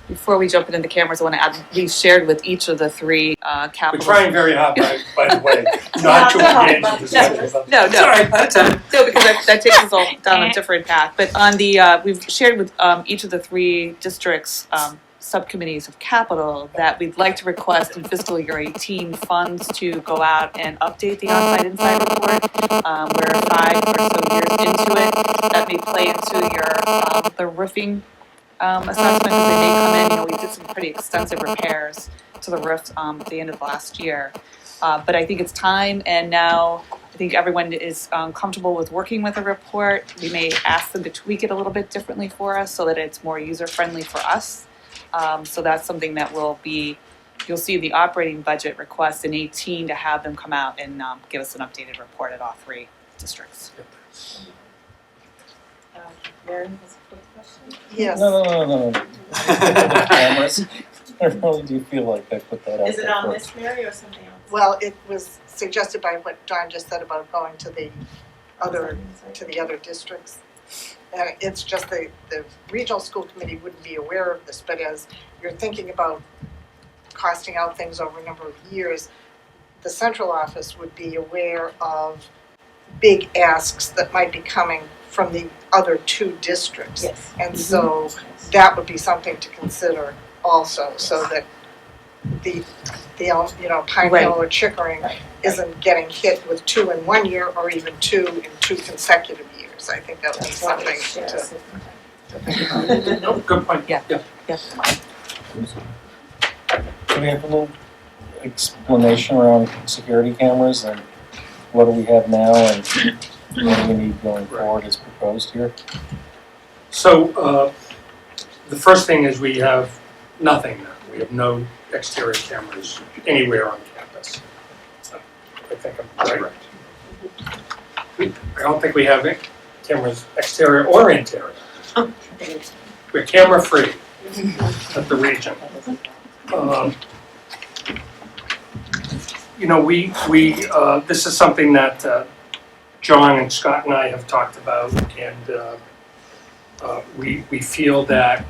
Before we jump into the cameras, I want to add, we've shared with each of the three We're capital. trying very hard, by the way, not to engage in discussion about No, Sorry. no, because that takes us all down a different path. But on the, we've shared with each of the three districts' subcommittees of capital that we'd like to request in fiscal year 18 funds to go out and update the on-site inside report. We're 5 or so years into it. That may play into your the roofing assessment as they may come in. We did some pretty extensive repairs to the roofs at the end of last year. But I think it's time, and now I think everyone is comfortable with working with a report. We may ask them to tweak it a little bit differently for us so that it's more user-friendly for us. So that's something that we'll be you'll see the operating budget request in 18 to have them come out and give us an updated report at all 3 districts. Mary has a quick question. Yes. No. The cameras. I really do feel like I put that out Is it there on first. this, Mary, or something else? Well, it was suggested by what John just said about going to the other districts. And it's just the regional school committee wouldn't be aware of this, but as you're thinking about costing out things over a number of years, the central office would be aware of big asks that might be coming from the other 2 districts. Yes. And so that would be something to consider also, so that the Pine Right. Hill or Chickering isn't getting hit with 2 in 1 year or even 2 in 2 consecutive years. I think that would be something to. Oh, good point. Yeah. Yeah. Do we have a little explanation around security cameras and what do we have now and what do we need going forward as proposed here? So, the first thing is we have nothing now. We have no exterior cameras anywhere on campus. So, I think I'm right. I don't think we have cameras exterior or interior. We're camera free at the region. This is something that John and Scott and I have talked about, and we feel that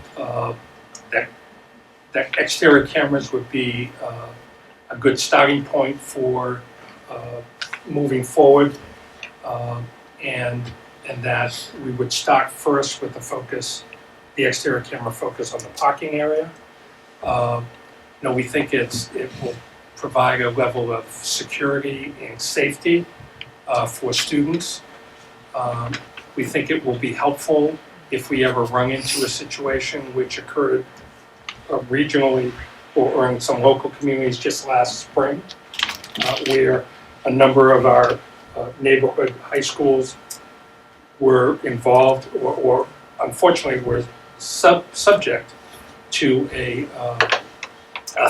that exterior cameras would be a good starting point for moving forward, and that we would start first with the exterior camera focus on the parking area. We think it will provide a level of security and safety for students. We think it will be helpful if we ever run into a situation which occurred regionally or in some local communities just last spring, where a number of our neighborhood high schools were involved or unfortunately were subject to a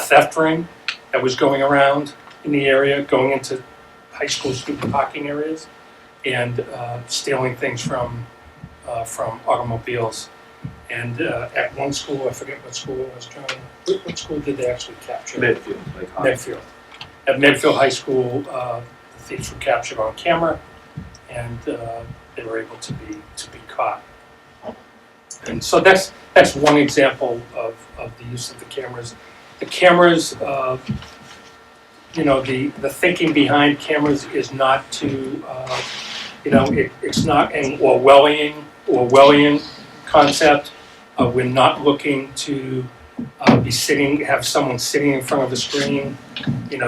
theft ring that was going around in the area, going into high school student parking areas and stealing things from automobiles. And at one school, I forget what school it was, John, what school did they actually capture? Medfield. Medfield. At Medfield High School, the thieves were captured on camera, and they were able to be caught. And so that's one example of the use of the cameras. The cameras, the thinking behind cameras is not to, it's not an Orwellian concept. We're not looking to have someone sitting in front of a screen,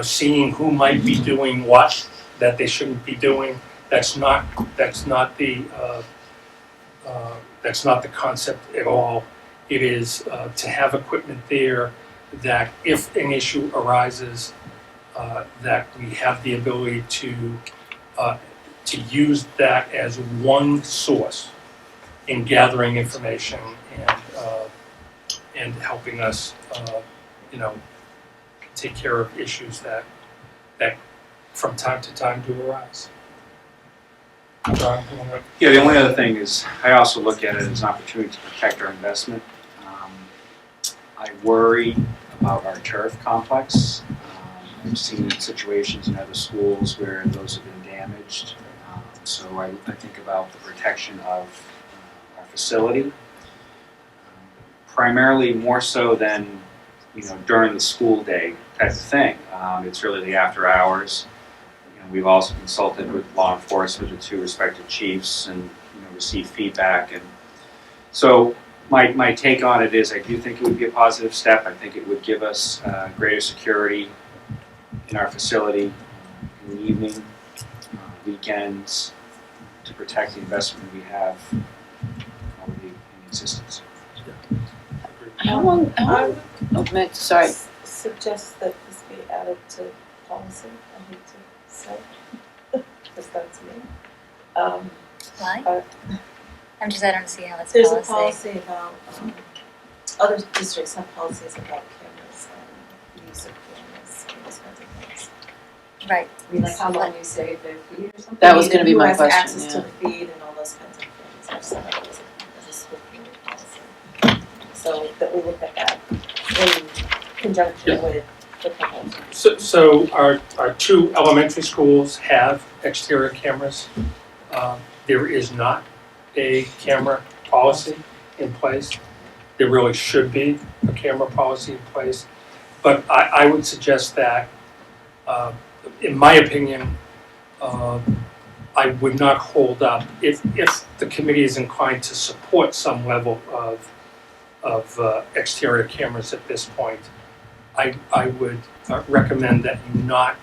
seeing who might be doing what that they shouldn't be doing. That's not the concept at all. It is to have equipment there that if an issue arises, that we have the ability to use that as one source in gathering information and helping us, take care of issues that from time to time do arise. John, you wanna- Yeah, the only other thing is, I also look at it as an opportunity to protect our investment. I worry about our turf complex. I've seen situations in other schools where those have been damaged. So I think about the protection of our facility, primarily more so than during the school day type of thing. It's really the after hours. We've also consulted with law enforcement and 2 respective chiefs and received feedback. And so my take on it is I do think it would be a positive step. I think it would give us greater security in our facility in the evening, weekends, to protect the investment we have already in existence. How long, sorry. Suggest that this be added to policy, I hate to say, because that's me. Why? I don't see how it's There's policy. a policy about, other districts have policies about cameras and use of cameras and those kinds of things? Right. I mean, like how long we save their feed or something? That was gonna be my Who question, has access to yeah. the feed and all those kinds of things are set up as a school committee policy. So that we look at that in conjunction with the proposal. So our two elementary schools have exterior cameras. There is not a camera policy in place. There really should be a camera policy in place. But I would suggest that, in my opinion, I would not hold up, if the committee is inclined to support some level of exterior cameras at this point, I would recommend that you not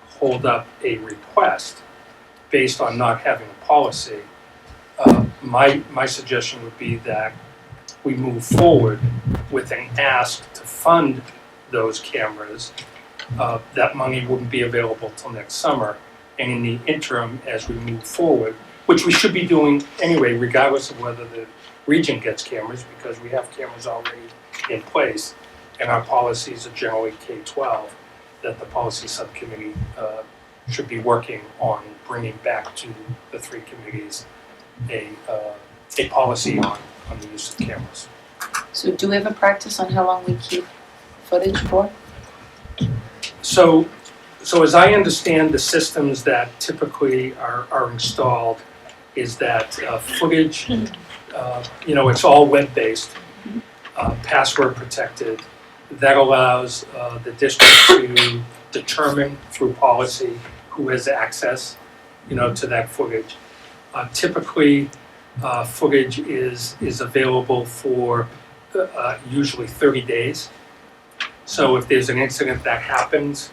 hold up a request based on not having a policy. My suggestion would be that we move forward with an ask to fund those cameras. That money wouldn't be available till next summer. And in the interim, as we move forward, which we should be doing anyway, regardless of whether the region gets cameras, because we have cameras already in place, and our policies are generally K-12, that the policy subcommittee should be working on bringing back to the three committees a policy on the use of cameras. So do we have a practice on how long we keep footage for? So as I understand the systems that typically are installed, is that footage, it's all web-based, password protected. That allows the district to determine through policy who has access, to that footage. Typically, footage is available for usually 30 days. So if there's an incident that happens,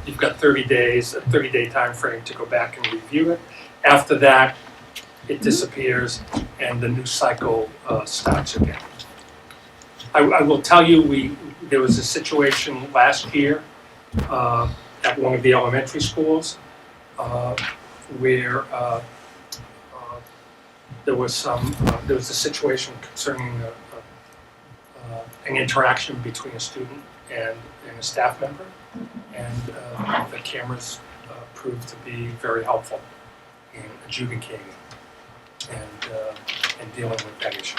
you've got 30 days, a 30-day time frame to go back and review it. After that, it disappears and the new cycle starts again. I will tell you, there was a situation last year at one of the elementary schools where there was a situation concerning an interaction between a student and a staff member, and the cameras proved to be very helpful in adjudicating and dealing with that issue,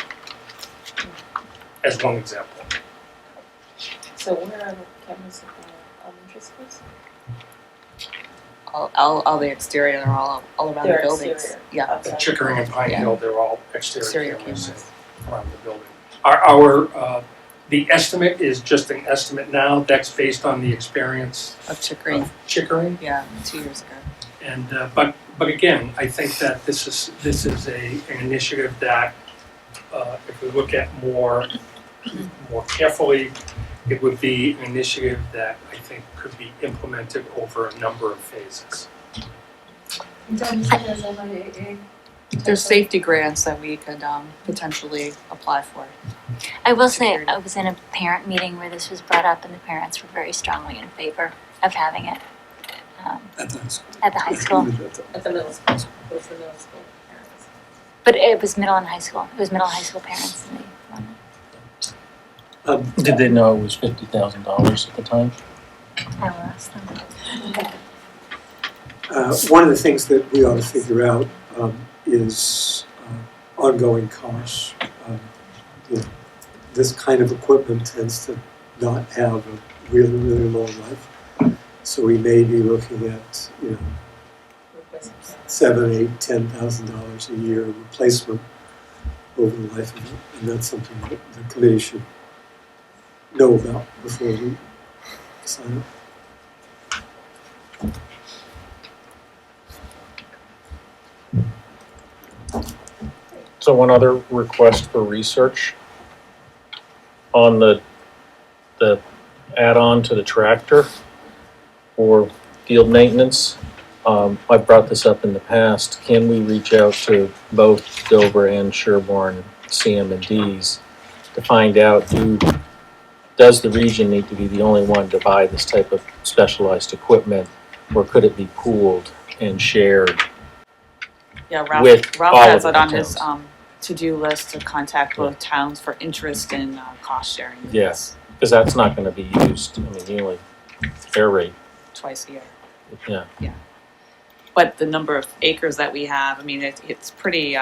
as one example. So where are the cameras at the elementary schools? All the exterior are all around They're the buildings. exterior. Yeah. Outside. Chickering and Pine Yeah. Hill, they're all Exterior exterior cameras cameras. around the building. Our the estimate is just an estimate now. That's based on the experience Of Chickering, of Chickering. yeah, 2 years ago. And but again, I think that this is an initiative that if we look at more carefully, it would be an initiative that I think could be implemented over a number of phases. There's safety grants that we could potentially apply for. I will say, Security. I was in a parent meeting where this was brought up, and the parents were very strongly in favor of having it At the high school. at the high school. At the middle school, what's the middle school parents? But it was middle and high school. It was middle and high school parents, and they wanted Did they know it was $50,000 at the time? I will ask them. One of the things that we ought to figure out is ongoing costs. This kind of equipment tends to not have a really, really long life. So we may be looking at, $7,000, $8,000, $10,000 a year replacement over the life of it. And that's something that the committee should know about before we sign up. So one other request for research on the add-on to the tractor for field maintenance. I've brought this up in the past. Can we reach out to both Dover and Sherborn CM&Ds to find out does the region need to be the only one to buy this type of specialized equipment, or could it be pooled and shared? Yeah, With Ralph all has of it the on his towns. to-do list to contact both towns for interest in cost sharing. Yes. Because that's not gonna be used, I mean, you only aerate, twice a year. yeah. But the number of acres that we have, I mean, it's pretty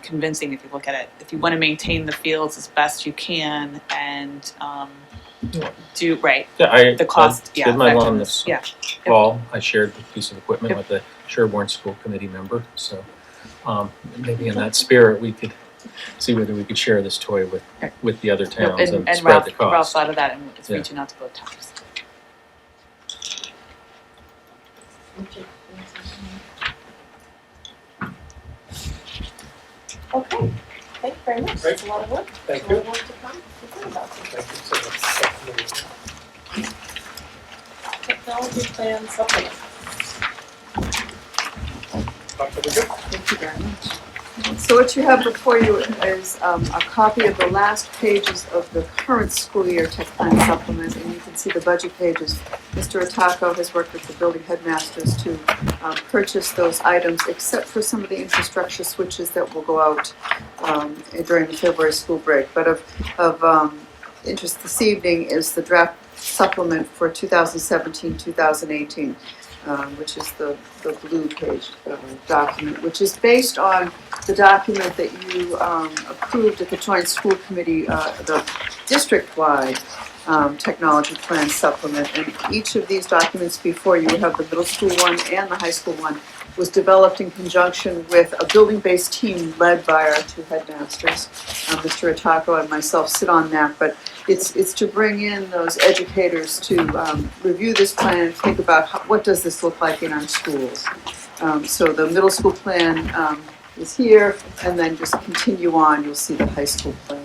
convincing if you look at it. If you want to maintain the fields as best you can and do, right, Yeah, the cost, I did my lawn effectiveness, this yeah. fall. I shared the piece of equipment with the Sherborn School Committee member, so maybe in that spirit, we could see whether we could share this toy with the other towns and spread the Ralph cost. thought of that and it's Yeah. reaching out to both towns. Okay, thank you very much. Great. It's a lot of work. Thank A lot you. of work to come. to think about. Thank you so much. Technology plan supplement. Dr. Woodruff? Thank you very much. So what you have before you is a copy of the last pages of the current school year tech plan supplement, and you can see the budget pages. Mr. Otako has worked with the building headmasters to purchase those items, except for some of the infrastructure switches that will go out during the February school break. But of interest this evening is the draft supplement for 2017-2018. Which is the blue page document, which is based on the document that you approved at the Joint School Committee, the district-wide technology plan supplement. And each of these documents before you have the middle school one and the high school one was developed in conjunction with a building-based team led by our two headmasters. Mr. Otako and myself sit on that, but it's to bring in those educators to review this plan and think about what does this look like in our schools. So the middle school plan is here, and then just continue on, you'll see the high school plan.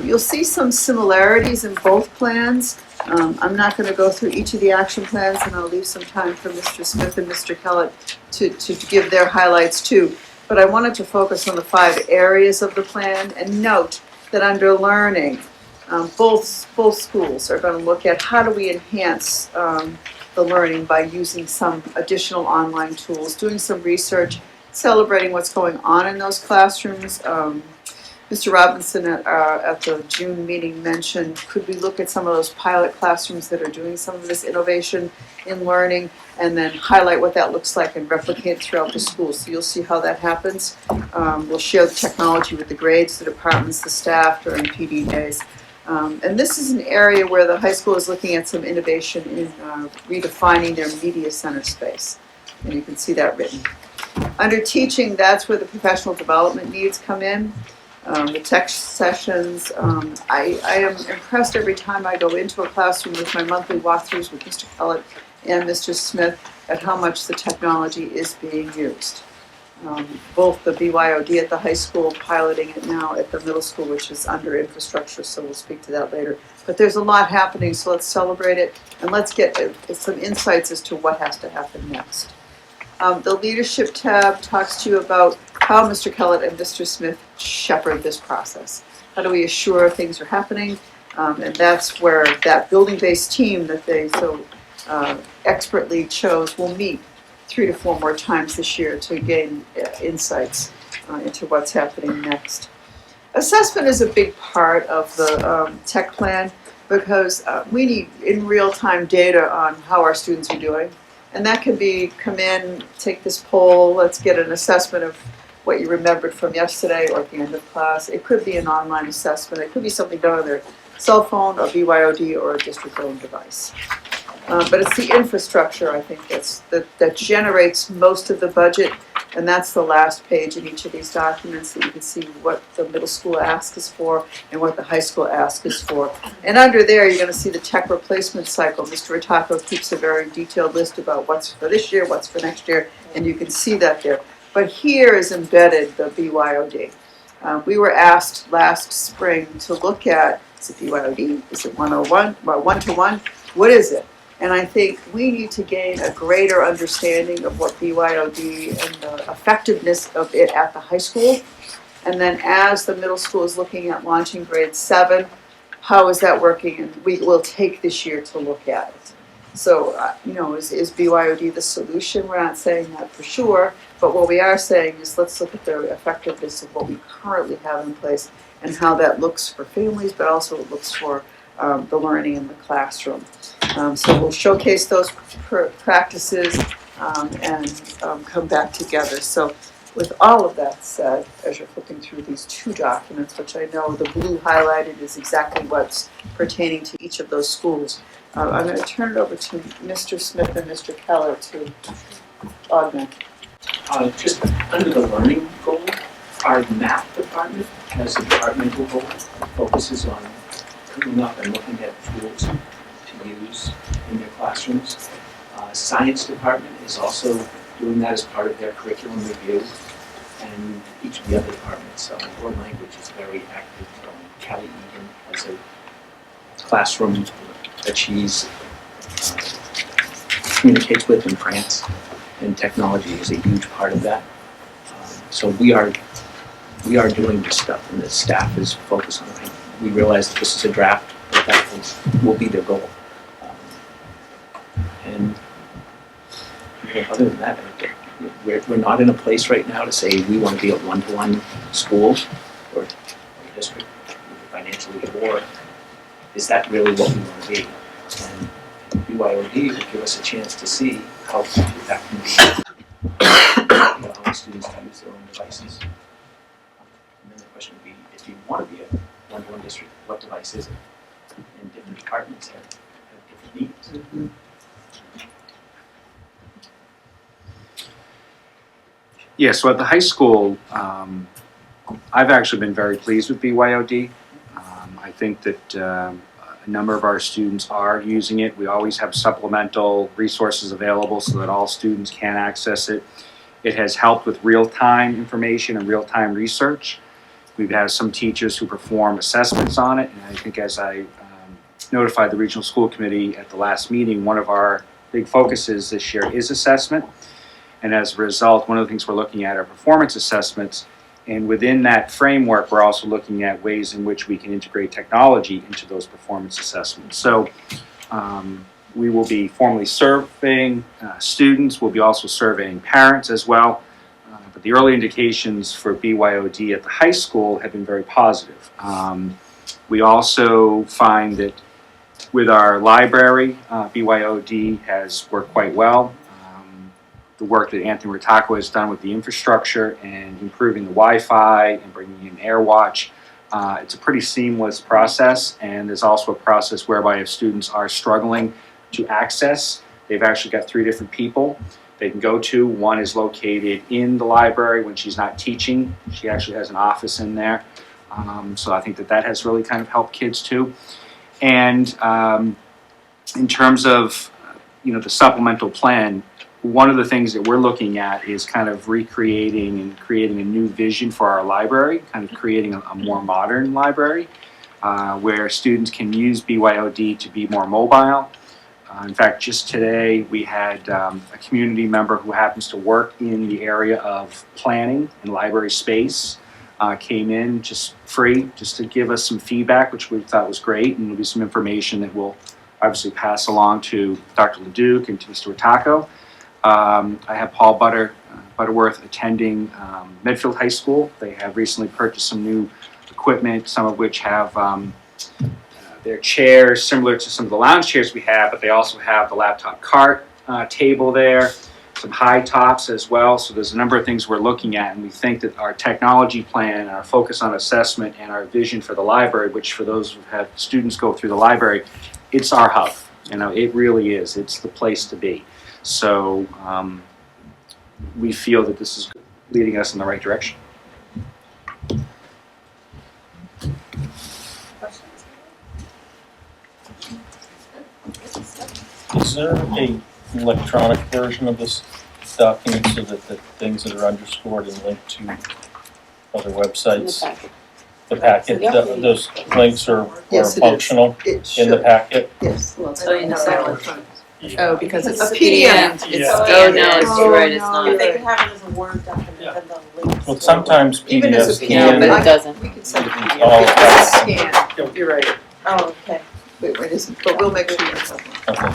You'll see some similarities in both plans. I'm not going to go through each of the action plans, and I'll leave some time for Mr. Smith and Mr. Kellett to give their highlights too. But I wanted to focus on the 5 areas of the plan and note that under learning, both schools are going to look at how do we enhance the learning by using some additional online tools, doing some research, celebrating what's going on in those classrooms. Mr. Robinson at the June meeting mentioned, could we look at some of those pilot classrooms that are doing some of this innovation in learning and then highlight what that looks like and replicate it throughout the school. So you'll see how that happens. We'll share the technology with the grades, the departments, the staff during PD days. And this is an area where the high school is looking at some innovation in redefining their media center space. And you can see that written. Under teaching, that's where the professional development needs come in. The tech sessions, I am impressed every time I go into a classroom with my monthly walkthroughs with Mr. Kellett and Mr. Smith at how much the technology is being used. Both the BYOD at the high school, piloting it now at the middle school, which is under infrastructure, so we'll speak to that later. But there's a lot happening, so let's celebrate it, and let's get some insights as to what has to happen next. The leadership tab talks to you about how Mr. Kellett and Mr. Smith shepherd this process. How do we assure things are happening? And that's where that building-based team that they so expertly chose will meet 3 to 4 more times this year to gain insights into what's happening next. Assessment is a big part of the tech plan because we need in real-time data on how our students are doing. And that can be, come in, take this poll, let's get an assessment of what you remembered from yesterday or at the end of class. It could be an online assessment. It could be something done on their cell phone, or BYOD, or a district-owned device. But it's the infrastructure, I think, that generates most of the budget. And that's the last page in each of these documents that you can see what the middle school ask is for and what the high school ask is for. And under there, you're going to see the tech replacement cycle. Mr. Otako keeps a very detailed list about what's for this year, what's for next year, and you can see that there. But here is embedded the BYOD. We were asked last spring to look at, is it BYOD? Is it 101? Well, 1-to-1? What is it? And I think we need to gain a greater understanding of what BYOD and the effectiveness of it at the high school. And then as the middle school is looking at launching grade 7, how is that working? And we will take this year to look at it. So, is BYOD the solution? We're not saying that for sure. But what we are saying is let's look at the effectiveness of what we currently have in place and how that looks for families, but also it looks for the learning in the classroom. So we'll showcase those practices and come back together. So with all of that said, as you're flipping through these two documents, which I know the blue highlighted is exactly what's pertaining to each of those schools, I'm going to turn it over to Mr. Smith and Mr. Keller to augment. Just under the learning goal, our math department has a departmental goal that focuses on coming up and looking at tools to use in their classrooms. Science department is also doing that as part of their curriculum review. And each of the other departments, world language is very active. Callie Egan has a classroom that she's communicates with in France, and technology is a huge part of that. So we are doing this stuff, and the staff is focused on it. We realize that this is a draft, but that will be their goal. And other than that, we're not in a place right now to say we want to be a one-to-one school or district financially, or is that really what we want to be? And BYOD will give us a chance to see how that can be allowing students to use their own devices. And then the question would be, if you want to be a one-to-one district, what device is it? And different departments have different needs. Mm-hmm. Yeah, so at the high school, I've actually been very pleased with BYOD. I think that a number of our students are using it. We always have supplemental resources available so that all students can access it. It has helped with real-time information and real-time research. We've had some teachers who perform assessments on it, and I think as I notified the regional school committee at the last meeting, one of our big focuses this year is assessment. And as a result, one of the things we're looking at are performance assessments. And within that framework, we're also looking at ways in which we can integrate technology into those performance assessments. So we will be formally surveying students. We'll be also surveying parents as well. But the early indications for BYOD at the high school have been very positive. We also find that with our library, BYOD has worked quite well. The work that Anthony Ritako has done with the infrastructure and improving the Wi-Fi and bringing in AirWatch, it's a pretty seamless process, and there's also a process whereby if students are struggling to access, they've actually got 3 different people they can go to. One is located in the library when she's not teaching. She actually has an office in there. So I think that has really kind of helped kids too. And in terms of the supplemental plan, one of the things that we're looking at is kind of recreating and creating a new vision for our library, kind of creating a more modern library where students can use BYOD to be more mobile. In fact, just today we had a community member who happens to work in the area of planning and library space came in just free, just to give us some feedback, which we thought was great, and there'll be some information that we'll obviously pass along to Dr. Leduc and to Mr. Ritako. I have Paul Butterworth attending Medfield High School. They have recently purchased some new equipment, some of which have their chairs similar to some of the lounge chairs we have, but they also have the laptop cart table there, some high tops as well. So there's a number of things we're looking at, and we think that our technology plan, our focus on assessment, and our vision for the library, which for those who have students go through the library, it's our hub. It really is. It's the place to be. So we feel that this is leading us in the right direction. Is there a electronic version of this document so that the things that are underscored and linked to other websites? The packet, those links are functional in the packet? Yes. Well, tell you in a second. Oh, because it's a PDF. Oh, no, it's right, it's not. If they can have it as a Word document, then they'll link. Well, sometimes Even as PDFs a can. but it doesn't. We can send a PDF. Oh, Scan. You're right. Oh, okay. Wait, it isn't, but we'll make sure it's on. Okay.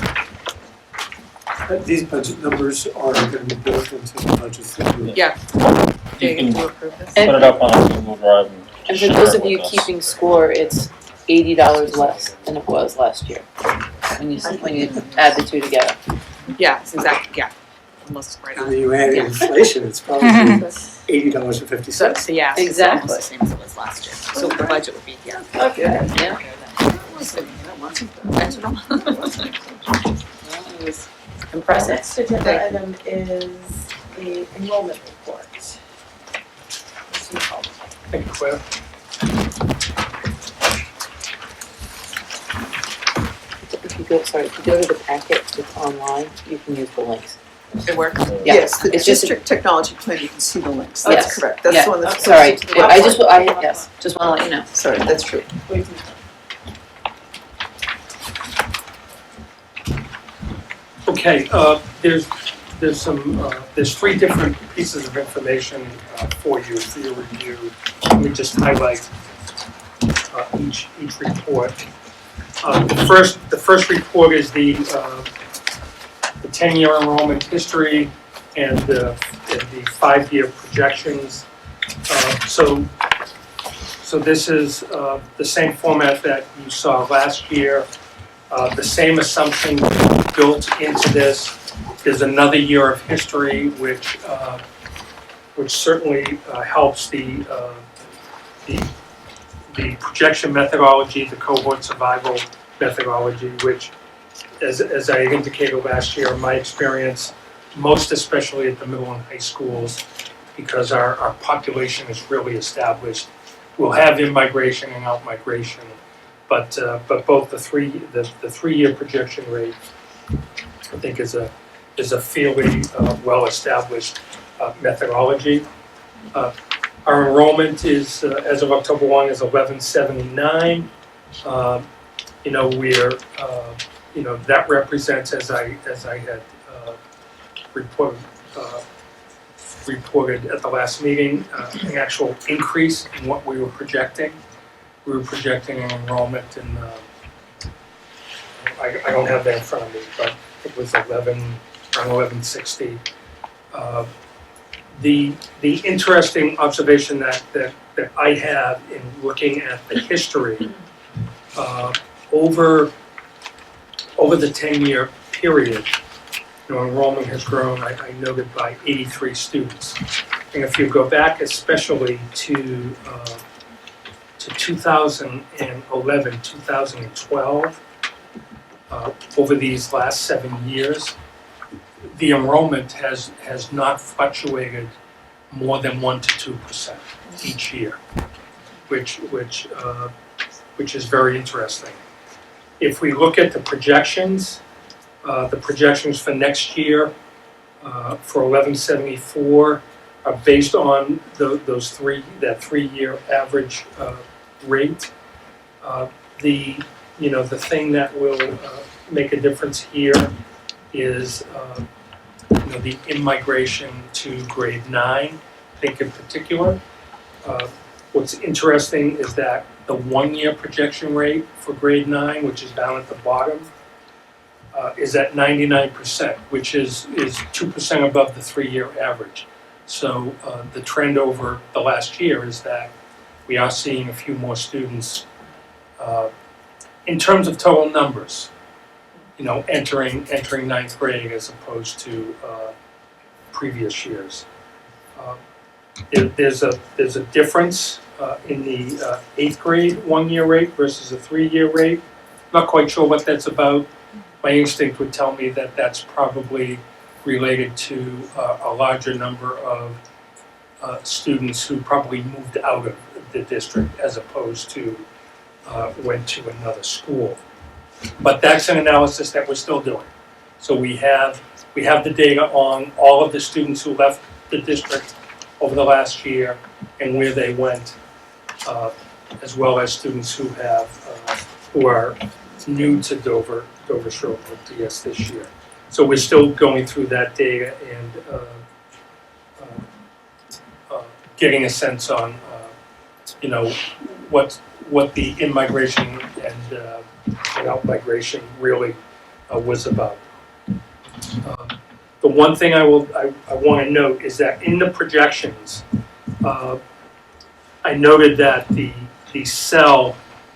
These budget numbers are going to be built into the budgets that you. Yeah. You can Do you approve this? put it up on a Google Drive And for share those it of you with us. keeping score, it's $80 less than it was last year. When you add the two together. Yeah, it's exactly, yeah, almost right And on. then you add Yeah. inflation, it's probably $80.50. So, yeah, so it's Exactly. almost the same as it was last year. So the budget would be, yeah. Okay, yeah. It was impressive. Next agenda item is the enrollment report. Mr. McCall. Thank you, Claire. If you go to the packet, it's online, you can use the links. It works. Yeah. Yes, the It's just- district technology plan, you can see the links, Yes. that's correct, that's Yeah. the one that's Sorry, posted to the I website. just wanna let you know. Sorry, that's true. Okay, there's three different pieces of information for your review. Let me just highlight each report. The first report is the 10-year enrollment history and the 5-year projections. So this is the same format that you saw last year. The same assumption built into this. There's another year of history, which certainly helps the projection methodology, the cohort survival methodology, which, as I indicated last year, in my experience, most especially at the middle and high schools, because our population is really established. We'll have in-migration and out-migration, but both the 3-year projection rate, I think, is a fairly well-established methodology. Our enrollment is, as of October 1, is 1179. That represents, as I had reported at the last meeting, an actual increase in what we were projecting. We were projecting an enrollment in, I don't have that in front of me, but it was around 1160. The interesting observation that I have in looking at the history over the 10-year period, enrollment has grown, I noted, by 83 students. And if you go back especially to 2011, 2012, over these last 7 years, the enrollment has not fluctuated more than 1 to 2% each year, which is very interesting. If we look at the projections for next year for 1174 are based on that 3-year average rate. The thing that will make a difference here is the in-migration to grade 9, I think in particular. What's interesting is that the 1-year projection rate for grade 9, which is down at the bottom, is at 99%, which is 2% above the 3-year average. So the trend over the last year is that we are seeing a few more students in terms of total numbers, entering 9th grade as opposed to previous years. There's a difference in the 8th grade 1-year rate versus a 3-year rate. Not quite sure what that's about. My instinct would tell me that that's probably related to a larger number of students who probably moved out of the district as opposed to went to another school. But that's an analysis that we're still doing. So we have the data on all of the students who left the district over the last year and where they went, as well as students who are new to Dover-Sherborn DS this year. So we're still going through that data and getting a sense on, what the in-migration and out-migration really was about. The one thing I want to note is that in the projections, I noted that the cell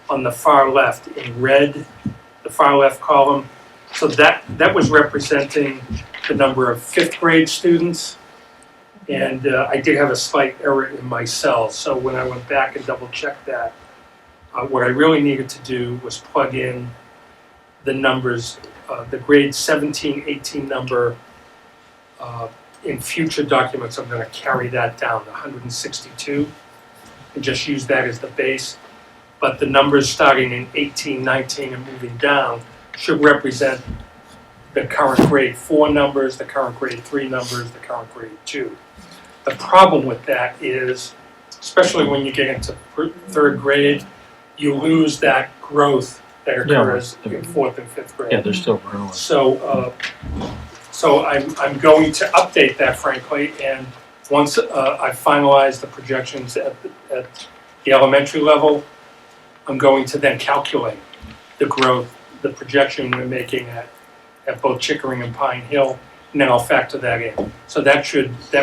on the far left in red, the far left column. So that was representing the number of 5th grade students. And I did have a slight error in my cells. So when I went back and double checked that, what I really needed to do was plug in the numbers, the grade 17, 18 number. In future documents, I'm gonna carry that down to 162 and just use that as the base. But the numbers starting in 18, 19 and moving down should represent the current grade 4 numbers, the current grade 3 numbers, the current grade 2. The problem with that is, especially when you get into 3rd grade, you lose that growth that occurs in 4th and 5th grade. Yeah, they're still growing. So I'm going to update that, frankly, and once I finalize the projections at the elementary level, I'm going to then calculate the growth, the projection we're making at both Chickering and Pine Hill, and then I'll factor that in. So that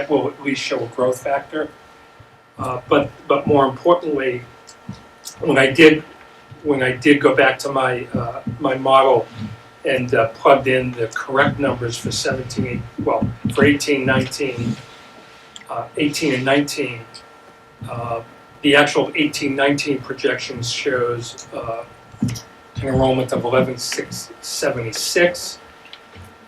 will at least show a growth factor. But more importantly, when I did go back to my my model and plugged in the correct numbers for 18, 19, 18 and 19, the actual 18-19 projections shows an enrollment of 11,676,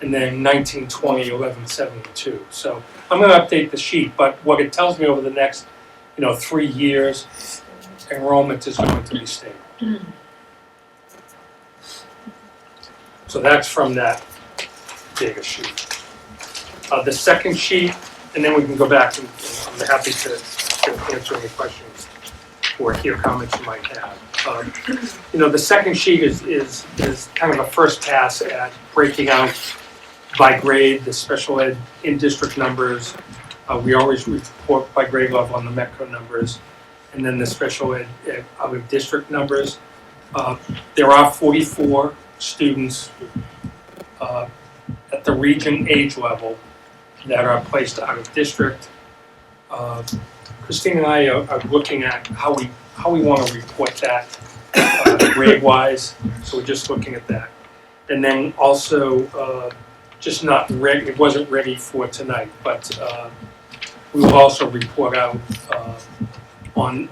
and then 19-20, 11,72. So I'm going to update the sheet, but what it tells me over the next 3 years, enrollment is going to be stable. So that's from that data sheet. The second sheet, and then we can go back and I'm happy to answer any questions or hear comments you might have. The second sheet is kind of a first pass at breaking out by grade the special ed in-district numbers. We always report by grade level on the METCO numbers, and then the special ed out of district numbers. There are 44 students at the region age level that are placed out of district. Christine and I are looking at how we want to report that grade-wise. So we're just looking at that, and then also just not ready. It wasn't ready for tonight, but we will also report out on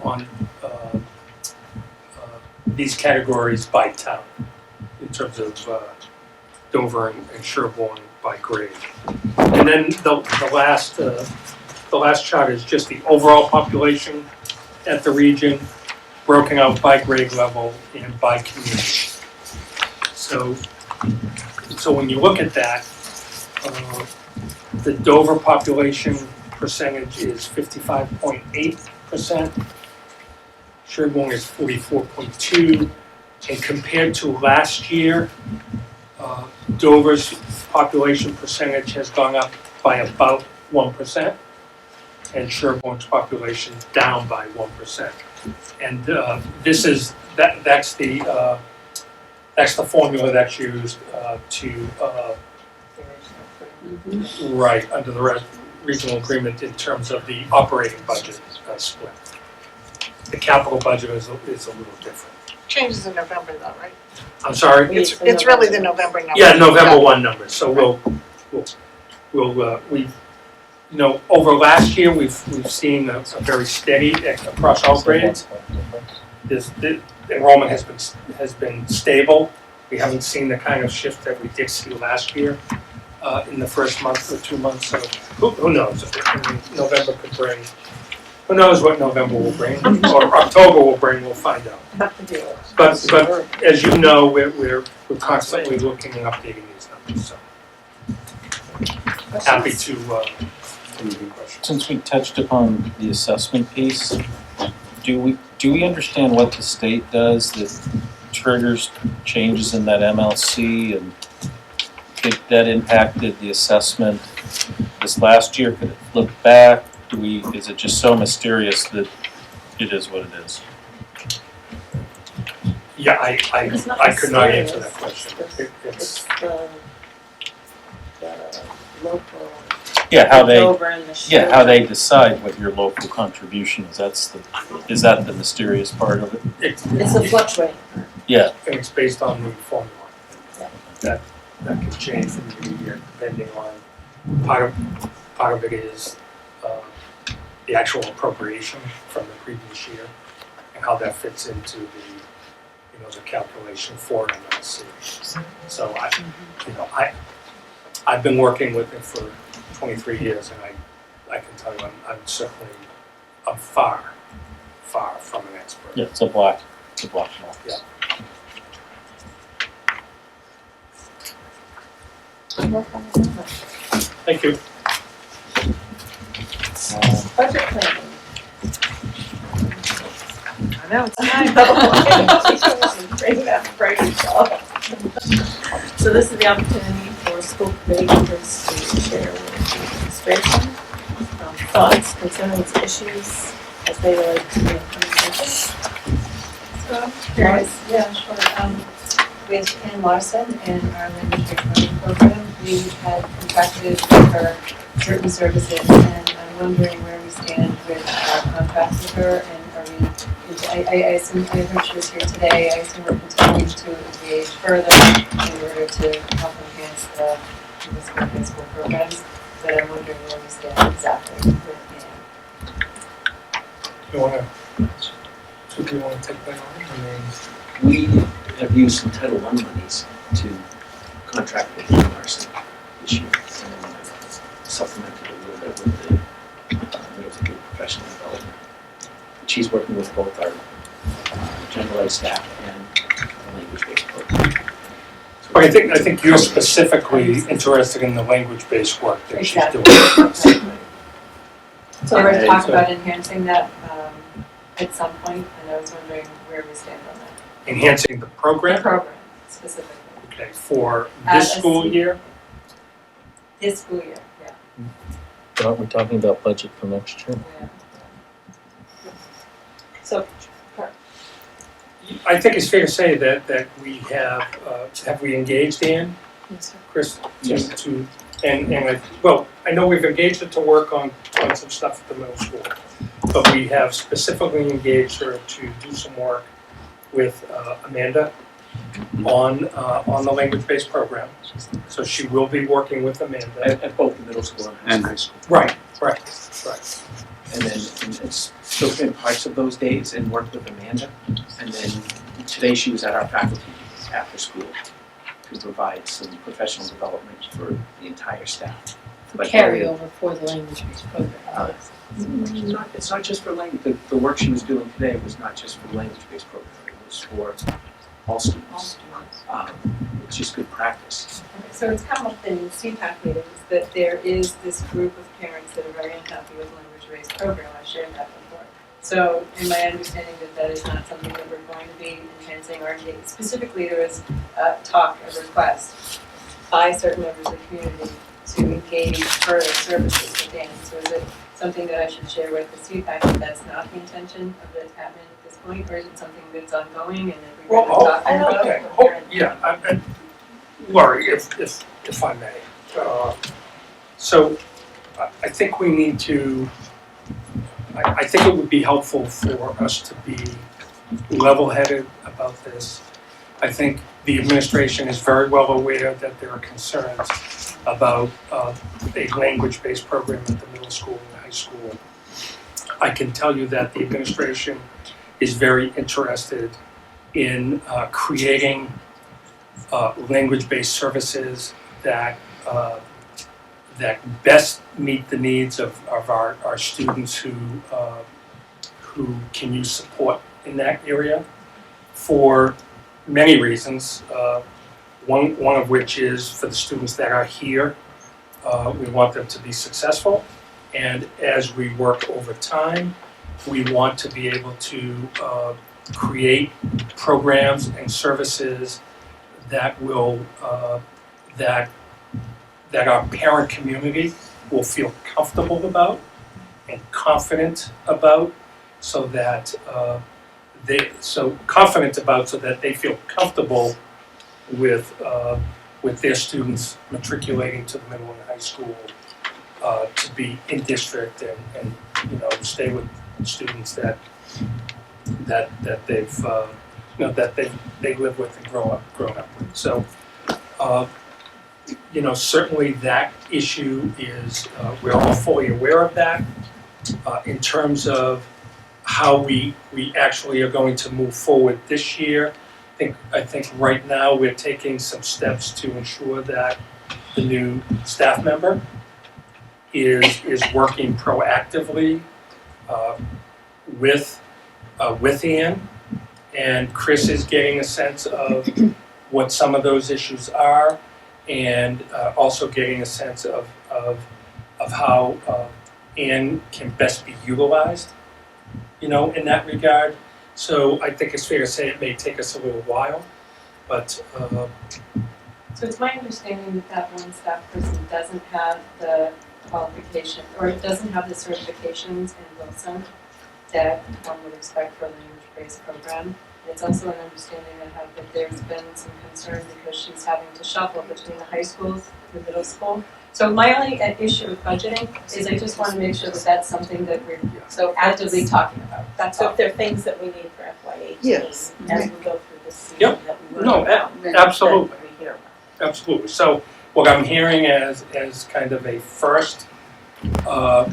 these categories by town in terms of Dover and Sherborn by grade. And then the last chart is just the overall population at the region, broken out by grade level and by community. So when you look at that, the Dover population percentage is 55.8%. Sherborn is 44.2%. And compared to last year, Dover's population percentage has gone up by about 1%, and Sherborn's population down by 1%. And that's the formula that's used to right under the regional agreement in terms of the operating budget split. The capital budget is a little different. Changes in November though, right? I'm sorry? It's really the November number. Yeah, November 1 numbers. So we've over last year we've seen a very steady across all grades. The enrollment has been stable. We haven't seen the kind of shift that we did see last year in the first month or 2 months. So who knows? November could bring. Who knows what November will bring or October will bring? We'll find out. But as you know, we're constantly looking and updating these numbers. So happy to. Since we touched upon the assessment piece, do we understand what the state does that triggers changes in that MLC, and that impacted the assessment this last year? Could it flip back? Is it just so mysterious that it is what it is? Yeah, I could not answer that question. It's the local Yeah, how the they, Dover and the yeah, how Sherwood. they decide what your local contribution is, is that the mysterious part of it? It's a fluctuating. Yeah, And it's based on the formula. That can change from year to year depending on, part of it is the actual appropriation from the previous year and how that fits into the calculation for MLC. So I've been working with it for 23 years and I can tell you I'm far from an expert. yeah, it's a black box. Yeah. Thank you. Budget planning. I know, it's time. Bring that break up. So this is the opportunity for school committee members to share with the administration thoughts, concerns, issues as they relate to the upcoming budget. Yeah, sure. With Ann Larson and our language training program, we had contracted with her certain services, and I'm wondering where we stand with our contract with her, and are we, I assume, I heard she was here today, I assume we're continuing to engage further in order to help enhance the municipal high school programs, but I'm wondering where we stand exactly with Ann. Do you want to take that on? I mean, We have used some Title I monies to contract with Larson this year, and supplemented a little bit with the middle school professional development. She's working with both our general ed staff and the language-based program. So I think you're specifically interested in the language-based work that she's doing. So we're going to talk about enhancing that at some point, and I was wondering where we stand on that. Enhancing the The program, program specifically, okay, for this school year? this school year, yeah. Aren't we talking about budget for next year? Yeah. So, I think it's fair to say that we have we engaged Ann, Chris? Yes. I know we've engaged her to work on some stuff at the middle school, but we have specifically engaged her to do some work with Amanda on the language-based program. So she will be working with Amanda. at both the middle school and high school. Right. And then it's still in parts of those days and worked with Amanda. And then today she was at our faculty after school to provide some professional development for the entire staff. But Carryover for the language-based program. It's not just for language. The work she was doing today was not just for the language-based program. It was for all students. It's just good practice. so it's come up in CPAC meetings that there is this group of parents that are very unhappy with language-based program. I shared that before. So, in my understanding that is not something that we're going to be enhancing or engaging. Specifically, there was a request by certain members of the community to engage further services with Dan. So is it something that I should share with the CPAC that that's not the intention of the admin at this point, or is it something that's ongoing and that we're going to talk about? Okay. Yeah, Laurie, if I may. So I think we need to, I think it would be helpful for us to be level-headed about this. I think the administration is very well aware that there are concerns about a language-based program at the middle school and high school. I can tell you that the administration is very interested in creating language-based services that best meet the needs of our students who can use support in that area for many reasons. One of which is for the students that are here, we want them to be successful, and as we work over time, we want to be able to create programs and services that will that our parent community will feel comfortable about and confident about, so that they feel comfortable with their students matriculating to the middle and high school to be in district and stay with students that they've that they live with and grown up with. So certainly that issue is we're all fully aware of that. In terms of how we actually are going to move forward this year, I think right now we're taking some steps to ensure that the new staff member is working proactively with Ann, and Chris is getting a sense of what some of those issues are, and also getting a sense of how Ann can best be utilized, in that regard. So I think it's fair to say it may take us a little while, but So it's my understanding that that one staff person doesn't have the qualification, or doesn't have the certifications in Wilson that one would expect for a language-based program. It's also an understanding that there's been some concern because she's having to shuffle between the high schools, the middle school. So my only issue with budgeting is I just want to make sure that that's something that we're So actively talking about. That's if there are things that we need for FY18 Yes. as we go through this season Yep. that we No, learn about. absolutely. That we hear about. Absolutely. So what I'm hearing as kind of a first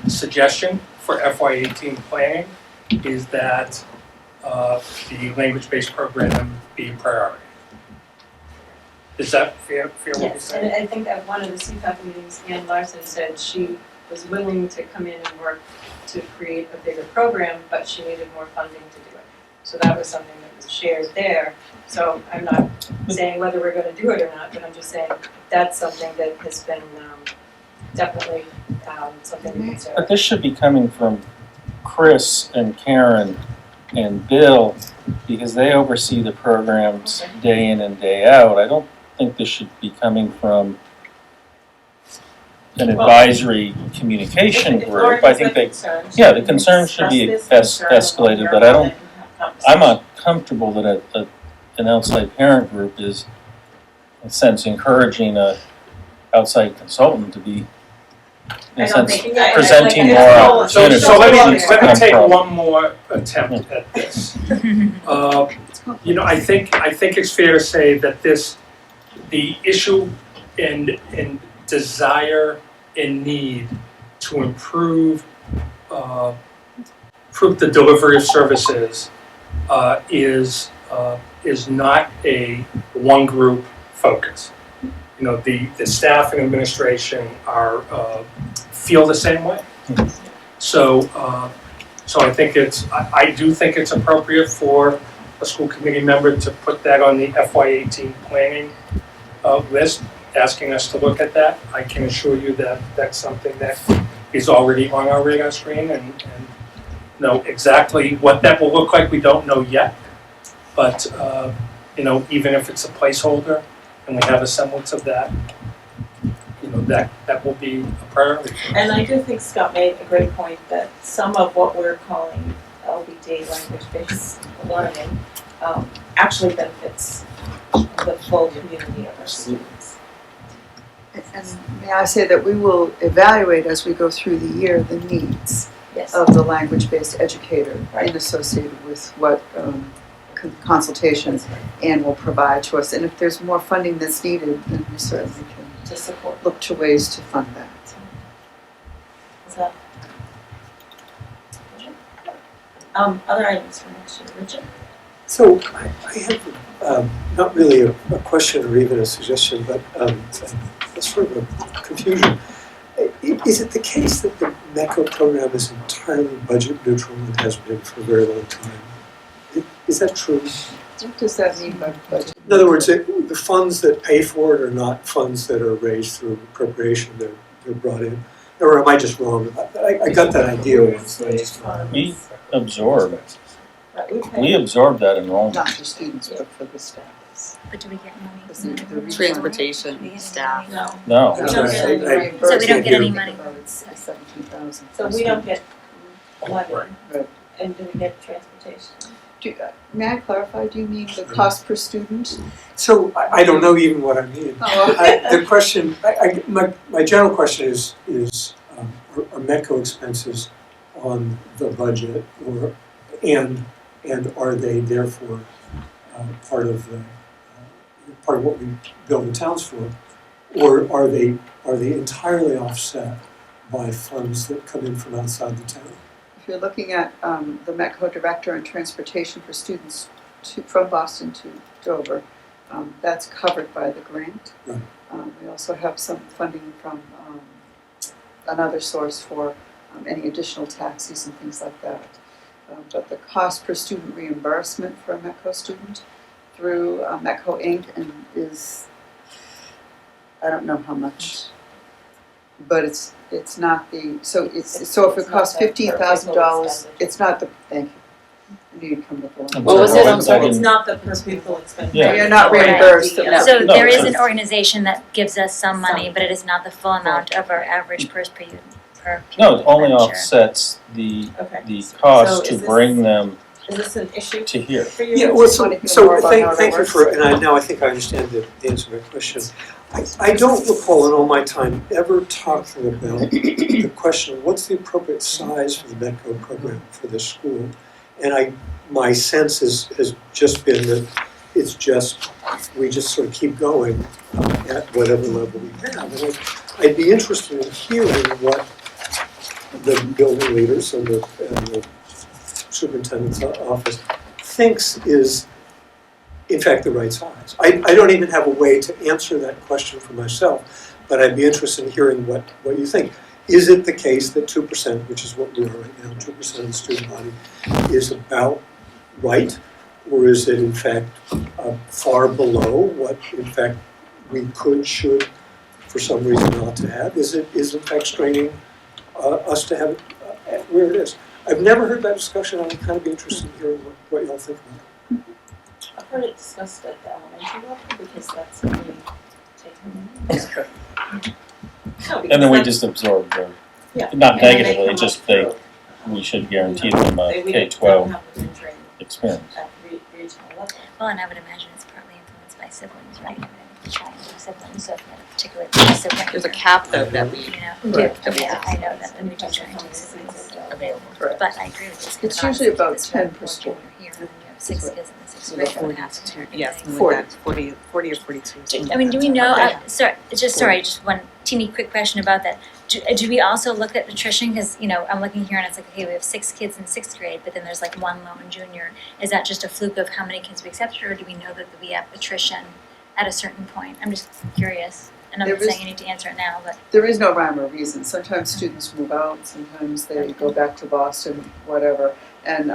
suggestion for FY18 planning is that the language-based program be a priority. Is that fair what you're Yes, saying? and I think at one of the CPAC meetings, Ann Larson said she was willing to come in and work to create a bigger program, but she needed more funding to do it. So that was something that was shared there. So I'm not saying whether we're gonna do it or not, but I'm just saying that's something that has been definitely something to consider. But this should be coming from Chris and Karen and Bill, because they oversee the programs day in and day out. I don't think this should be coming from an advisory communication group. I think the concern should be escalated, but I'm not comfortable that an outside parent group is, in a sense, encouraging a outside consultant to be, in a sense, presenting more opportunities. So let me come take from. one more attempt at this. I think it's fair to say that the issue and desire and need to improve the delivery of services is not a one group focus. The staff and administration feel the same way. So I think I do think it's appropriate for a school committee member to put that on the FY18 planning list, asking us to look at that. I can assure you that that's something that is already on our radar screen, and know exactly what that will look like. We don't know yet, but even if it's a placeholder and we have a semblance of that, that will be a priority. And I do think Scott made a great point that some of what we're calling LBD, language-based learning, actually benefits the full community of our students. And may I say that we will evaluate as we go through the year the needs Yes. of the language-based educator Right. and associated with what consultations Ann will provide to us. And if there's more funding that's needed, then we certainly can To support. look to ways to fund that. Is that? Other items for next year, Richard? So I have not really a question or even a suggestion, but sort of a confusion. Is it the case that the MECO program is entirely budget neutral and has been for a very long time? Is that true? What does that mean by budget? In other words, the funds that pay for it are not funds that are raised through appropriation, they're brought in? Or am I just wrong? I got that idea once. We absorb Right, We absorb that enrollment. Not for students, but for the staff. But do we get money? Because the Transportation, staff. No. No. We don't get any money. So we don't get any money. It's 17,000. So we don't get money. Right. And do we get transportation? May I clarify, do you mean the cost per student? So I don't know even what I mean. Oh, The question, my general question is are Metco expenses on the budget, and are they therefore part of what we build the towns for, or are they entirely offset by funds that come in from outside the town? If you're looking at the Metco Director and Transportation for students from Boston to Dover, that's covered by the grant. Right. We also have some funding from another source for any additional taxis and things like that. But the cost per student reimbursement for a Metco student through Metco Inc. is, I don't know how much, but it's not the, so if it costs $15,000, it's not the, thank you. I knew you'd come with one. What was it? I'm sorry. It's not the per pupil expense. Yeah. You're not reimbursed. No. So No, there is so- an organization that gives us some money, but it is not the full amount of our average purse per pupil. No, it only expenditure. offsets the Okay. cost So to is this- bring them Is this an issue to here. for you? Yeah, well, Just wanted to know more about how that thank you works. for, and I think I understand the answer to my question. I don't recall in all my time ever talking about the question of what's the appropriate size for the Metco program for this school. And my sense has just been that we just sort of keep going at whatever level we have. And I'd be interested in hearing what the building leaders and the superintendent's office thinks is, in fact, the right size. I don't even have a way to answer that question for myself, but I'd be interested in hearing what you think. Is it the case that 2%, which is what we are right now, 2% of the student body, is about right? Or is it, in fact, far below what, in fact, we should, for some reason, not to have? Is in fact, straining us to have it where it is? I've never heard that discussion. I'd kind of be interested in hearing what y'all think about it. I've heard it discussed at the elementary level because that's what we take them in. No, because And then we that's- just absorb the, Yeah. not And then they negatively, come just up they, through, we should guarantee them a we don't K-12 have them in training experience. at regional level. Well, and I would imagine it's partly influenced by siblings, right? I mean, trying to siblings, so if you have a particular sibling. There's a cap though that we, You know, Right. yeah, I know that, and we do try to make siblings available, Correct. but I agree with this. It's usually about 10 per school. Here, and then you have 6 kids in the 6th So grade, the that would 40 have to to- be yes, getting- something like that, 40 or 42. I mean, do we know, Okay. just one teeny quick question about that. Do we also look at attrition? Because, you know, I'm looking here and it's like, okay, we have 6 kids in 6th grade, but then there's like 1 lone junior. Is that just a fluke of how many kids we accepted, or do we know that we have attrition at a certain point? I'm just curious. And I'm There not saying is- you need to answer it now, but. There is no rhyme or reason. Sometimes students move out, sometimes they go back to Boston, whatever. And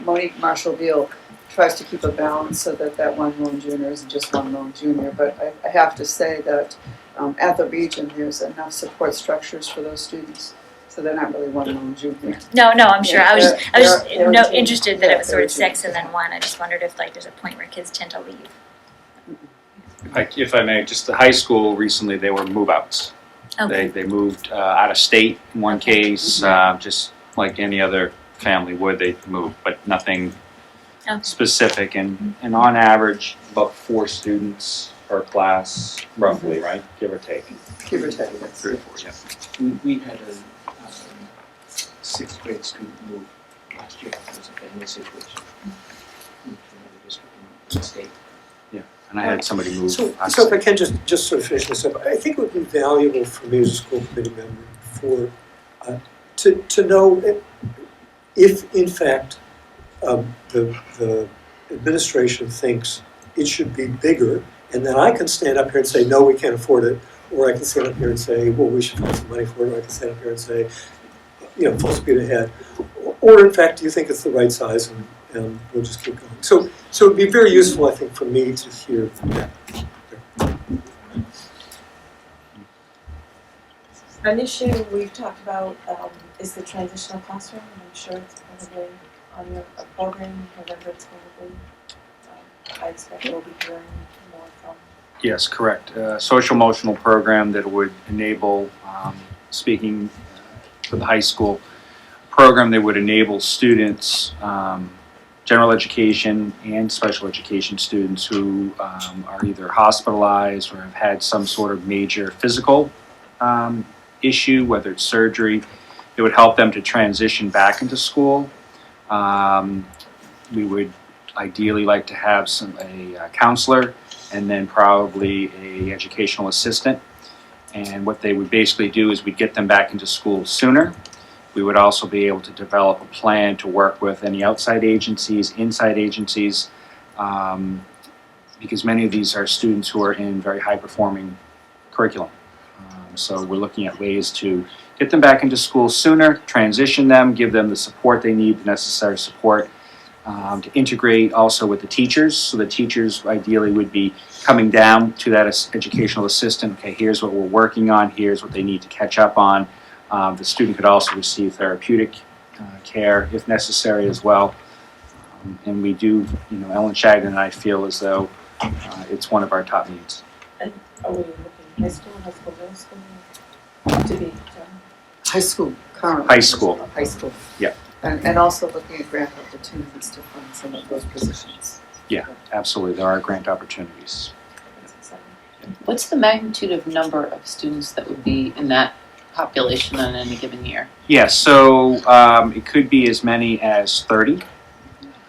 Monique Marshall-Beal tries to keep a balance so that 1 lone junior isn't just 1 lone junior. But I have to say that at the region, there's enough support structures for those students. So they're not really 1 lone junior. No, I'm sure. Yeah, I was just they're interested that yeah, it was sort of they're 6 and then 1. I just wondered if like there's a point where kids tend to leave. If I may, just the high school recently, they were move-outs. Okay. They moved out of state in one case, just like any other family would, they moved, but nothing Okay. specific. And on average, about 4 students per class, roughly, right? Give or take. Give or take, yes. 3 or 4, yeah. We had a 6th grade student move last year. It was a family situation. Moved to another district in the state. And I had somebody move So out of if I state. can just sort of finish this up, I think it would be valuable for me as a school committee member for, to know if in fact the administration thinks it should be bigger, and then I can stand up here and say, no, we can't afford it, or I can stand up here and say, well, we should find some money for it, or I can stand up here and say, you know, full speed ahead. Or in fact, do you think it's the right size, and we'll just keep going. So it'd be very useful, I think, for me to hear that. An issue we've talked about is the transitional classroom, and I'm sure it's probably on your program, whatever it's going to be. I expect we'll be hearing more from. Yes, correct. Social emotional program that would enable, speaking for the high school, program that would enable students, general education and special education students who are either hospitalized or have had some sort of major physical issue, whether it's surgery, it would help them to transition back into school. We would ideally like to have a counselor and then probably a educational assistant. And what they would basically do is we'd get them back into school sooner. We would also be able to develop a plan to work with any outside agencies, inside agencies, because many of these are students who are in very high-performing curriculum. So we're looking at ways to get them back into school sooner, transition them, give them the support they need, the necessary support, to integrate also with the teachers. So the teachers ideally would be coming down to that educational assistant. Okay, here's what we're working on. Here's what they need to catch up on. The student could also receive therapeutic care if necessary as well. And we do, Ellen Shagden and I feel as though it's one of our top needs. And are we looking high school, middle school, to be done? High school, currently. High school. High school. Yeah. And also looking at grant opportunities to fund some of those positions. Yeah, absolutely. There are grant opportunities. That's exciting. What's the magnitude of number of students that would be in that population on any given year? Yeah, so it could be as many as 30,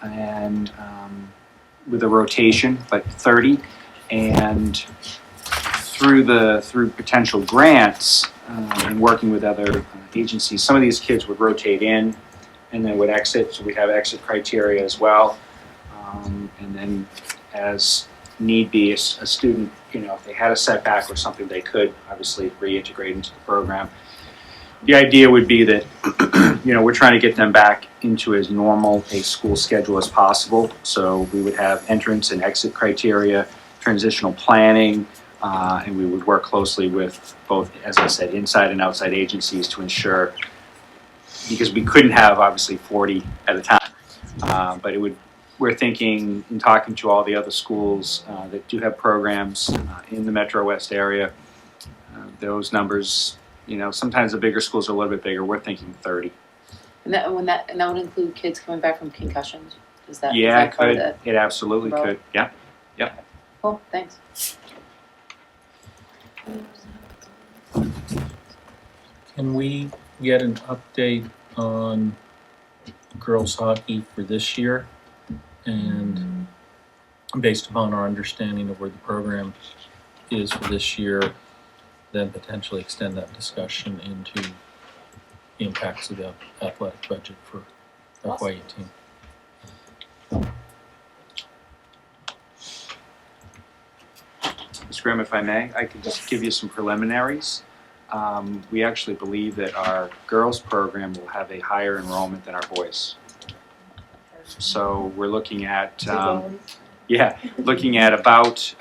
and with a rotation, but 30, and through potential grants and working with other agencies, some of these kids would rotate in and then would exit, so we'd have exit criteria as well, and then as need be, a student, if they had a setback or something, they could obviously reintegrate into the program. The idea would be that, we're trying to get them back into as normal a school schedule as possible. So we would have entrance and exit criteria, transitional planning, and we would work closely with both, as I said, inside and outside agencies to ensure, because we couldn't have obviously 40 at a time, but we're thinking in talking to all the other schools that do have programs in the Metro West area, those numbers, sometimes the bigger schools are a little bit bigger. We're thinking 30. And that would include kids coming back from concussions? Is that Yeah, is that part it of could. that? It absolutely Well- could. Yeah. Cool, thanks. Can we get an update on girls hockey for this year? And based upon our understanding of where the program is for this year, then potentially extend that discussion into the impacts of the athletic budget for FY18. Ms. Graham, if I may, I could just give you some preliminaries. We actually believe that our girls program will have a higher enrollment than our boys. So we're looking at, looking at about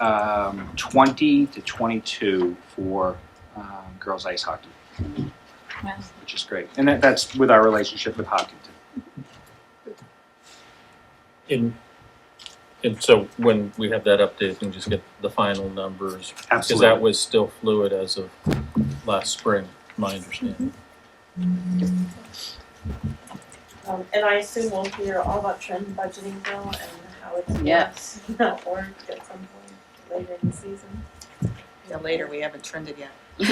20 to 22 for girls ice hockey, which is great. And that's with our relationship with Hopkinton. And so when we have that update, we can just get the final numbers. Because Absolutely. that was still fluid as of last spring, my understanding. And I assume we'll hear all about trend budgeting, Bill, and how it's Yes. not worked at some point later in the season. Yeah, later, we haven't trended yet. We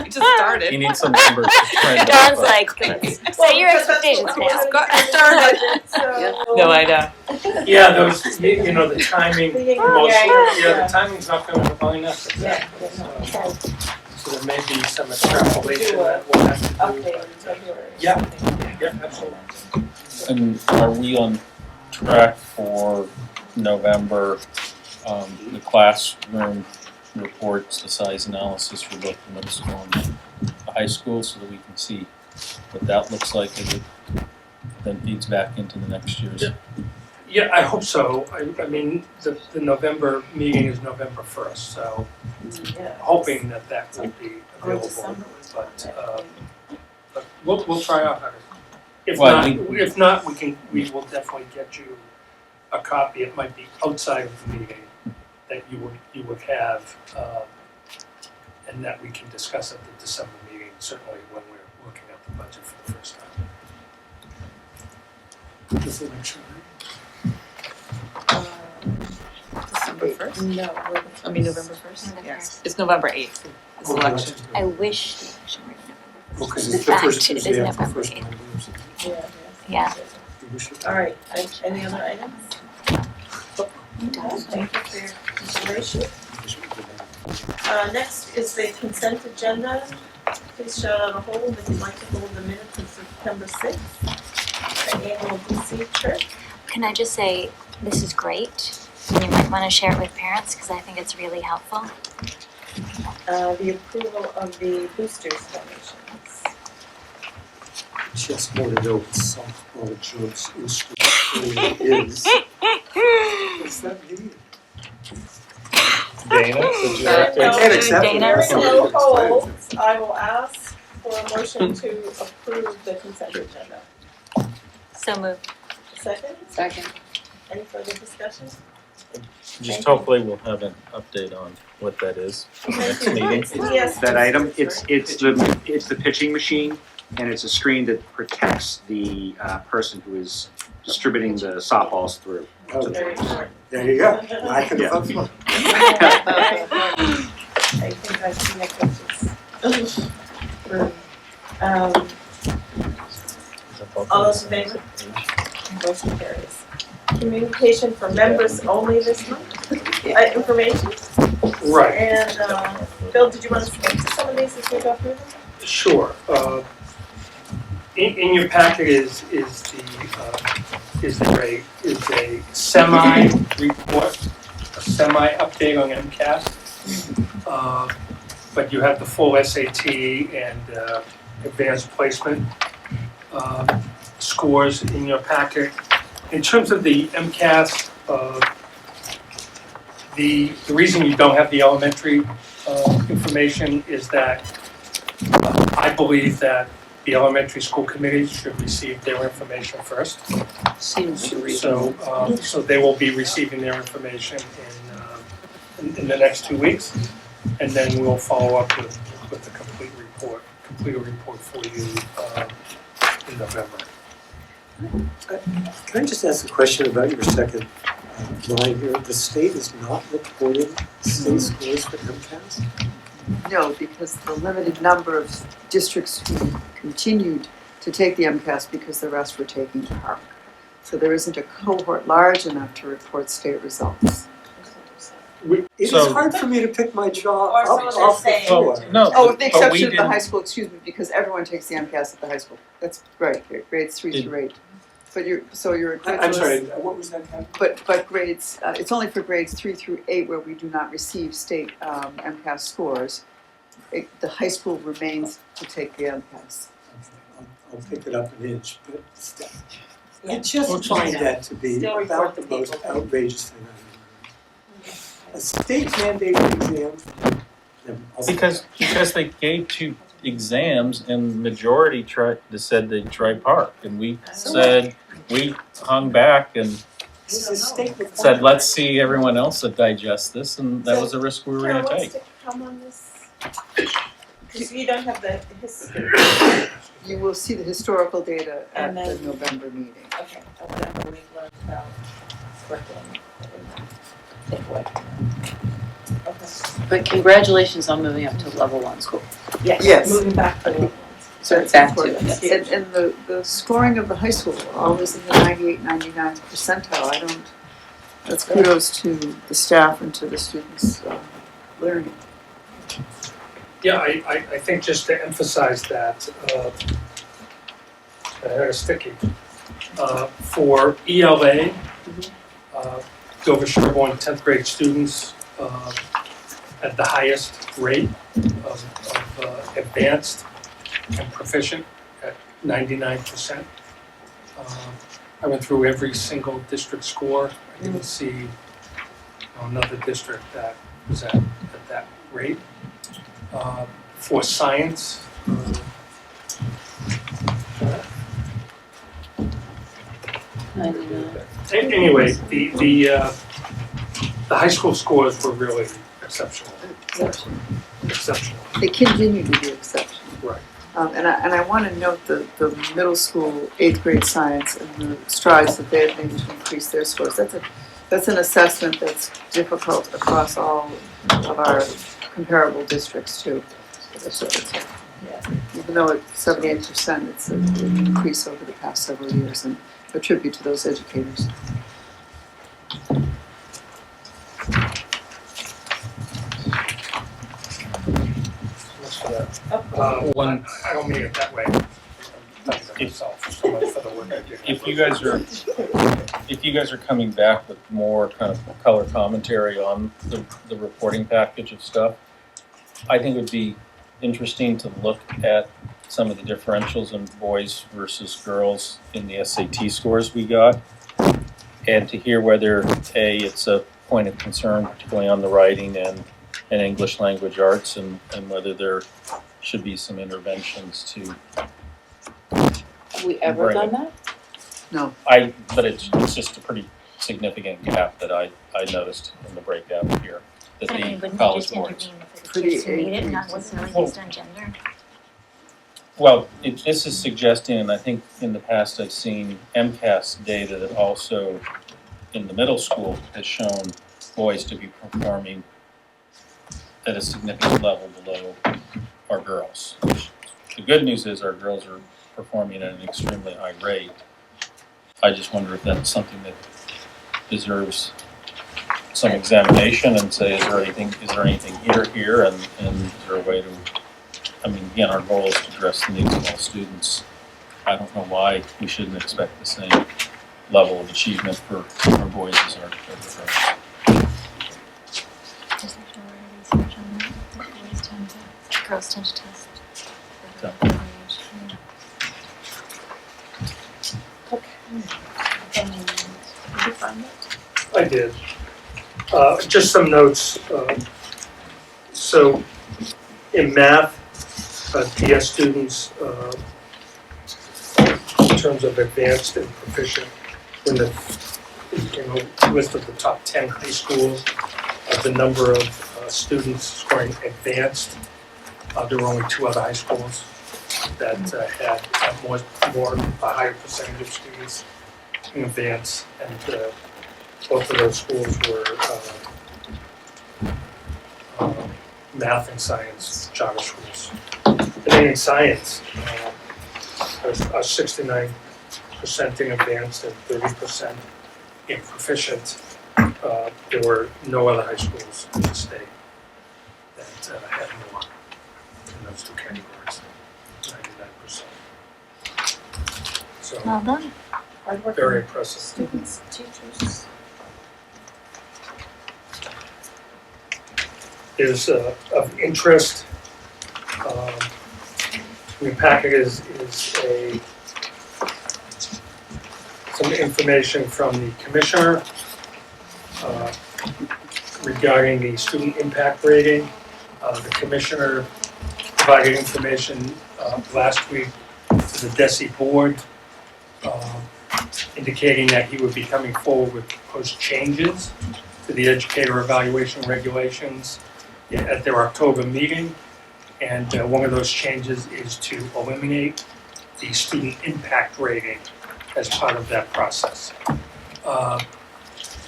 We just started. You need some numbers to trend. Dawn's up, like, set your expectations now. No, I know. Yeah, those, the timing, Yeah. the timing's not going to line up exactly, so there may be some extrapolation that we'll have to do. Update in February. Yeah, absolutely. And are we on track for November, the classroom reports, the size analysis for both the middle school and the high school, so that we can see what that looks like as it then feeds back into the next year's? Yeah, I hope so. I mean, the November meeting is November 1st, so hoping that will be available. But we'll try our hardest. If not, we will definitely get you a copy. It might be outside of the meeting that you would have, and that we can discuss at the December meeting, certainly when we're looking at the budget for the first time. Just to make sure. December November first? No, we're I mean, November first? November Yes, it's November 8th, it's election. I wish the election were in November. Well, because In it's the fact, first it is Tuesday after November first 8th. Monday or something. Yeah. We wish it- All right, any other items? Done. Thank you for your consideration. we wish it would have- Next is the consent agenda. Please shout out a hold if you'd like to hold the minutes of September 6th, the annual DC trip. Can I just say, this is great. You might want to share it with parents because I think it's really helpful. The approval of the boosters donations. Just want to know what softball Joe's instrument is. What's that mean? Dana, would you I like to? can't accept it. Dana? Hearing no holds, I will ask for a motion to approve the consent agenda. So moved. Second, Second. any further discussion? Just hopefully we'll have an update on what that is for the next meeting. Yes. That item, it's the pitching machine, and it's a screen that protects the person who is distributing the softballs through. Oh, Very important. there you go. I can Yeah. vote for. I think I've seen the coaches. All those in favor? Motion carries. Communication for members only this month, information. Right, And, Bill, did you want to speak to some of these as we go through them? sure. In your packet is a semi-report, a semi-update on MCAS. But you have the full SAT and advanced placement scores in your packet. In terms of the MCAS, the reason you don't have the elementary information is that I believe that the elementary school committees should receive their information first. Seems reasonable. So they will be receiving their information in the next 2 weeks, and then we'll follow up with the complete a report for you in November. Can I just ask a question about your second line here? The state is not reporting state scores for MCAS? No, because the limited number of districts who continued to take the MCAS because the rest were taking PARC. So there isn't a cohort large enough to report state results. It is So- hard for me to pick my jaw Or up someone off the that's floor. No, Oh, with the but we exception of the didn't- high school, excuse me, because everyone takes the MCAS at the high school. That's right, grades 3 through 8. But your I'm sorry, what was that, Kathy? But grades, it's only for grades 3 through 8 where we do not receive state MCAS scores. The high school remains to take the MCAS. I'll pick it up an inch, but still. I Yeah. just find that to be Still about report the the most people. outrageous thing I've ever heard. A state mandated exam. Because they gave 2 exams and the majority said they tried Park, and we said, we hung back and This is state said, let's see everyone else that digests this, and that was the risk we were Carol gonna wants take. to come on this? Because you don't have the history. You will see the historical data at And the then- November meeting. Okay, whatever we've learned about curriculum. Take away. Okay. But congratulations on moving up to level 1 school. Yes. Moving back to the So it's Back to important. it, And the scoring of the high school, always in the 98, 99th percentile. That's kudos to the staff and to the students learning. Yeah, I think just to emphasize that, I had a sticky, for ELA, Dover-Sherborn 10th grade students at the highest rate of advanced and proficient at 99%. I went through every single district score. I didn't see another district that was at that rate. For science, anyway, the high school scores were really exceptional. Exceptional. They continue to be exceptional. Right. And I want to note the middle school 8th grade science and the strides that they have made to increase their scores. That's a That's an assessment that's difficult across all of our comparable districts too. Even though it's 78%, it's an increase over the past several years, and a tribute to those educators. Thanks for that. One, I don't mean it that way. Myself, so much for the work I did. if you guys are coming back with more kind of color commentary on the reporting package of stuff, I think it would be interesting to look at some of the differentials in boys versus girls in the SAT scores we got, and to hear whether it's a point of concern, particularly on the writing and English language arts, and whether there should be some interventions to. Have we ever done that? No. But it's just a pretty significant gap that I noticed in the breakdown here, that But I mean, the wouldn't you college just boards. intervene with the Pretty kids who need it, angry. not necessarily based on gender? Well, this is suggesting, and I think in the past I've seen MCAS data that also in the middle school has shown boys to be performing at a significant level below our girls. The good news is our girls are performing at an extremely high rate. I just wonder if that's something that deserves some examination and say, is there anything here, and is there a way to, I mean, again, our goal is to address the needs of all students. I don't know why we shouldn't expect the same level of achievement for our boys as our girls. There's actually already research on that, that girls tend to test. Yeah. Did you find it? I did. Just some notes. So in math, PS students, in terms of advanced and proficient, in the list of the top 10 high schools, the number of students scoring advanced, there were only 2 other high schools that had a higher percentage of students in advance, and both of those schools were math and science charter schools. And then in science, there's 69% in advanced and 30% in proficient. There were no other high schools in the state that had more in those 2 categories, 99%. So Well done. very impressive. Students, teachers. Is of interest. In the packet is some information from the commissioner regarding the student impact rating. The commissioner provided information last week to the DESE board, indicating that he would be coming forward with proposed changes to the educator evaluation regulations at their October meeting. And one of those changes is to eliminate the student impact rating as part of that process.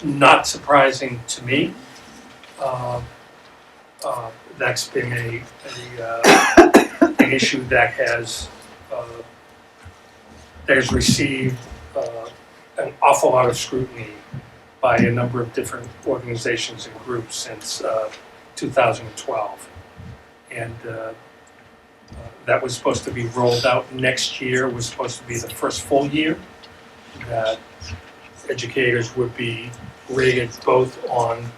Not surprising to me. That's been an issue that has received an awful lot of scrutiny by a number of different organizations and groups since 2012. And that was supposed to be rolled out next year, was supposed to be the first full year that educators would be rated both on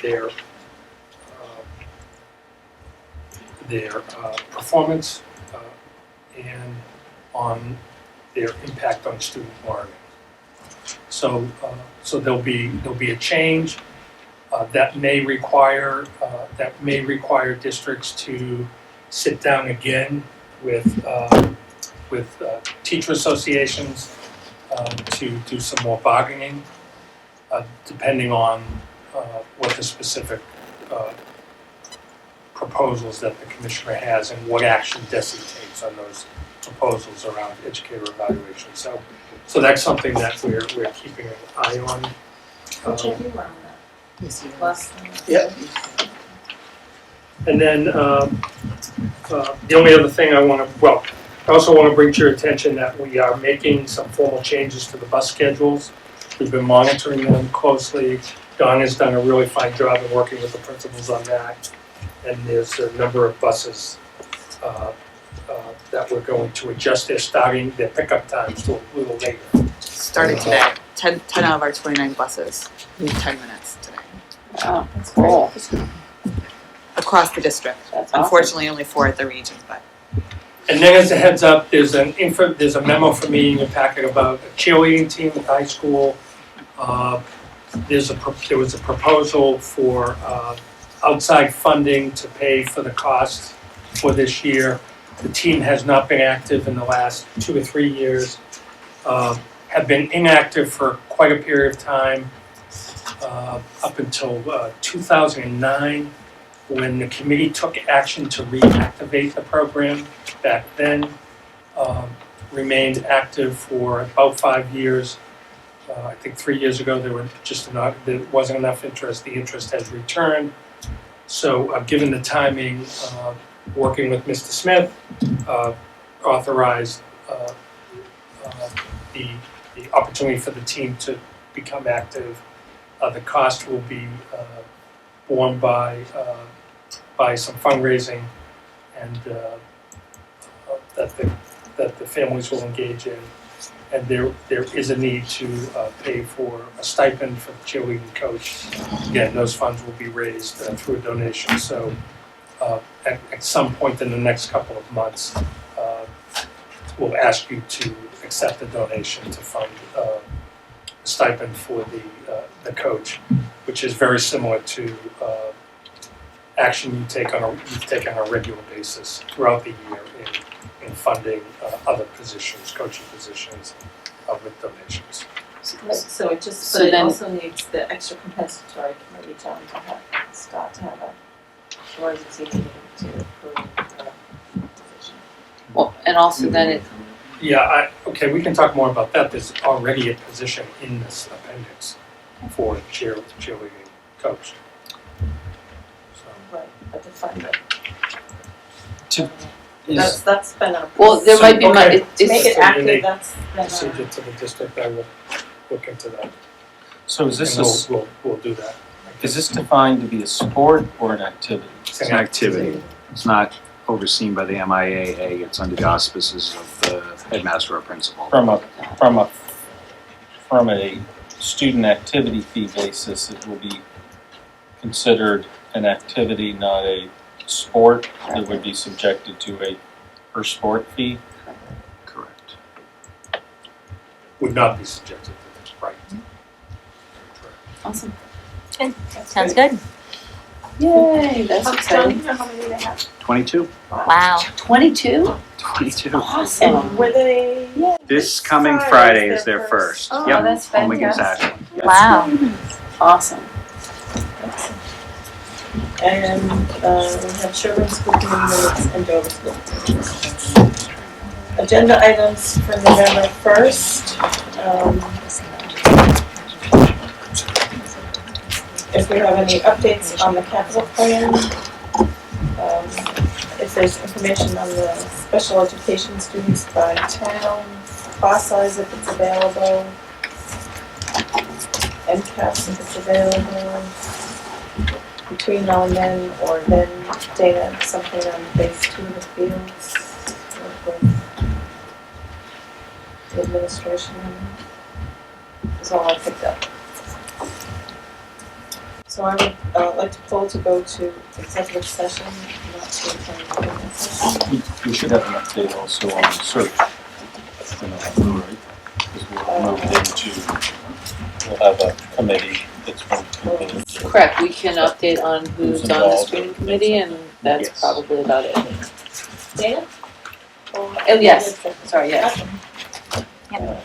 their performance and on their impact on student learning. So there'll be a change that may require districts to sit down again with teacher associations to do some more bargaining, depending on what the specific proposals that the commissioner has and what action DESE takes on those proposals around educator evaluation. So that's something that we're keeping an eye on. Check you were on that. Last time. Yeah. And then, the only other thing I also want to bring to your attention that we are making some formal changes to the bus schedules. We've been monitoring them closely. Dawn has done a really fine job of working with the principals on that. And there's a number of buses that we're going to adjust their pickup times to a little later. Starting today, 10 out of our 29 buses leave 10 minutes today. Wow, that's cool. Across the district. That's awesome. Unfortunately, only 4 at the region, but. And then as a heads up, there's a memo for me in your packet about a cheerleading team at high school. There was a proposal for outside funding to pay for the costs for this year. The team has not been active in the last 2 or 3 years, have been inactive for quite a period of time, up until 2009, when the committee took action to reactivate the program. Back then, remained active for about 5 years. I think 3 years ago there wasn't enough interest. The interest has returned. So, given the timing, working with Mr. Smith, authorized the opportunity for the team to become active. The cost will be borne by some fundraising and that the families will engage in. And there is a need to pay for a stipend for the cheerleading coach. Again, those funds will be raised through a donation. So at some point in the next couple of months, we'll ask you to accept the donation to fund a stipend for the coach, which is very similar to action you've taken on a regular basis throughout the year in funding other positions, coaching positions, with donations. So it just, So but it then- also needs the extra compensatory committee to have Scott to have or is it easy to approve the position? Well, and also then it, Yeah, okay, we can talk more about that. There's already a position in this appendix for cheerleading coach. So, Right, but to fund it. Is- That's been a. well, there might be, okay. To make it So active, unique that's been procedure to the district, I will look into that. So is this And we'll do that. is this defined to be a sport or an activity? It's an activity. It's not overseen by the MIAA. It's under the auspices of the headmaster or principal. From a student activity fee basis, it will be considered an activity, not a sport that would be subjected to a per sport fee? Correct. Would not be subjected to this, right? awesome. Sounds good. Yay, that's Don't exciting. you know how many they have? 22? Wow. 22? 22. Awesome. Were they? This coming Friday Friday is is their their first. first. Oh, Yep. that's Home against fantastic. Ashland. Yes. Wow. Awesome. And we have Sherburne School Committee minutes and Dover School Committee minutes. Agenda items for November 1st. If we have any updates on the capital plan, if there's information on the special education students by town, class size if it's available, MCAS if it's available, between now and then, or then data, something on phase 2 of the fields, work with the administration on that. Is all I picked up. So I would like to pull to go to executive session, not to attend the session. We should have an update also on the search. Right? Because we'll have a committee that's going to continue. Correct, we can update on who's on the involved. screening committee and that's Yes. probably about it. Dana? Oh, yes, sorry, yes. Okay.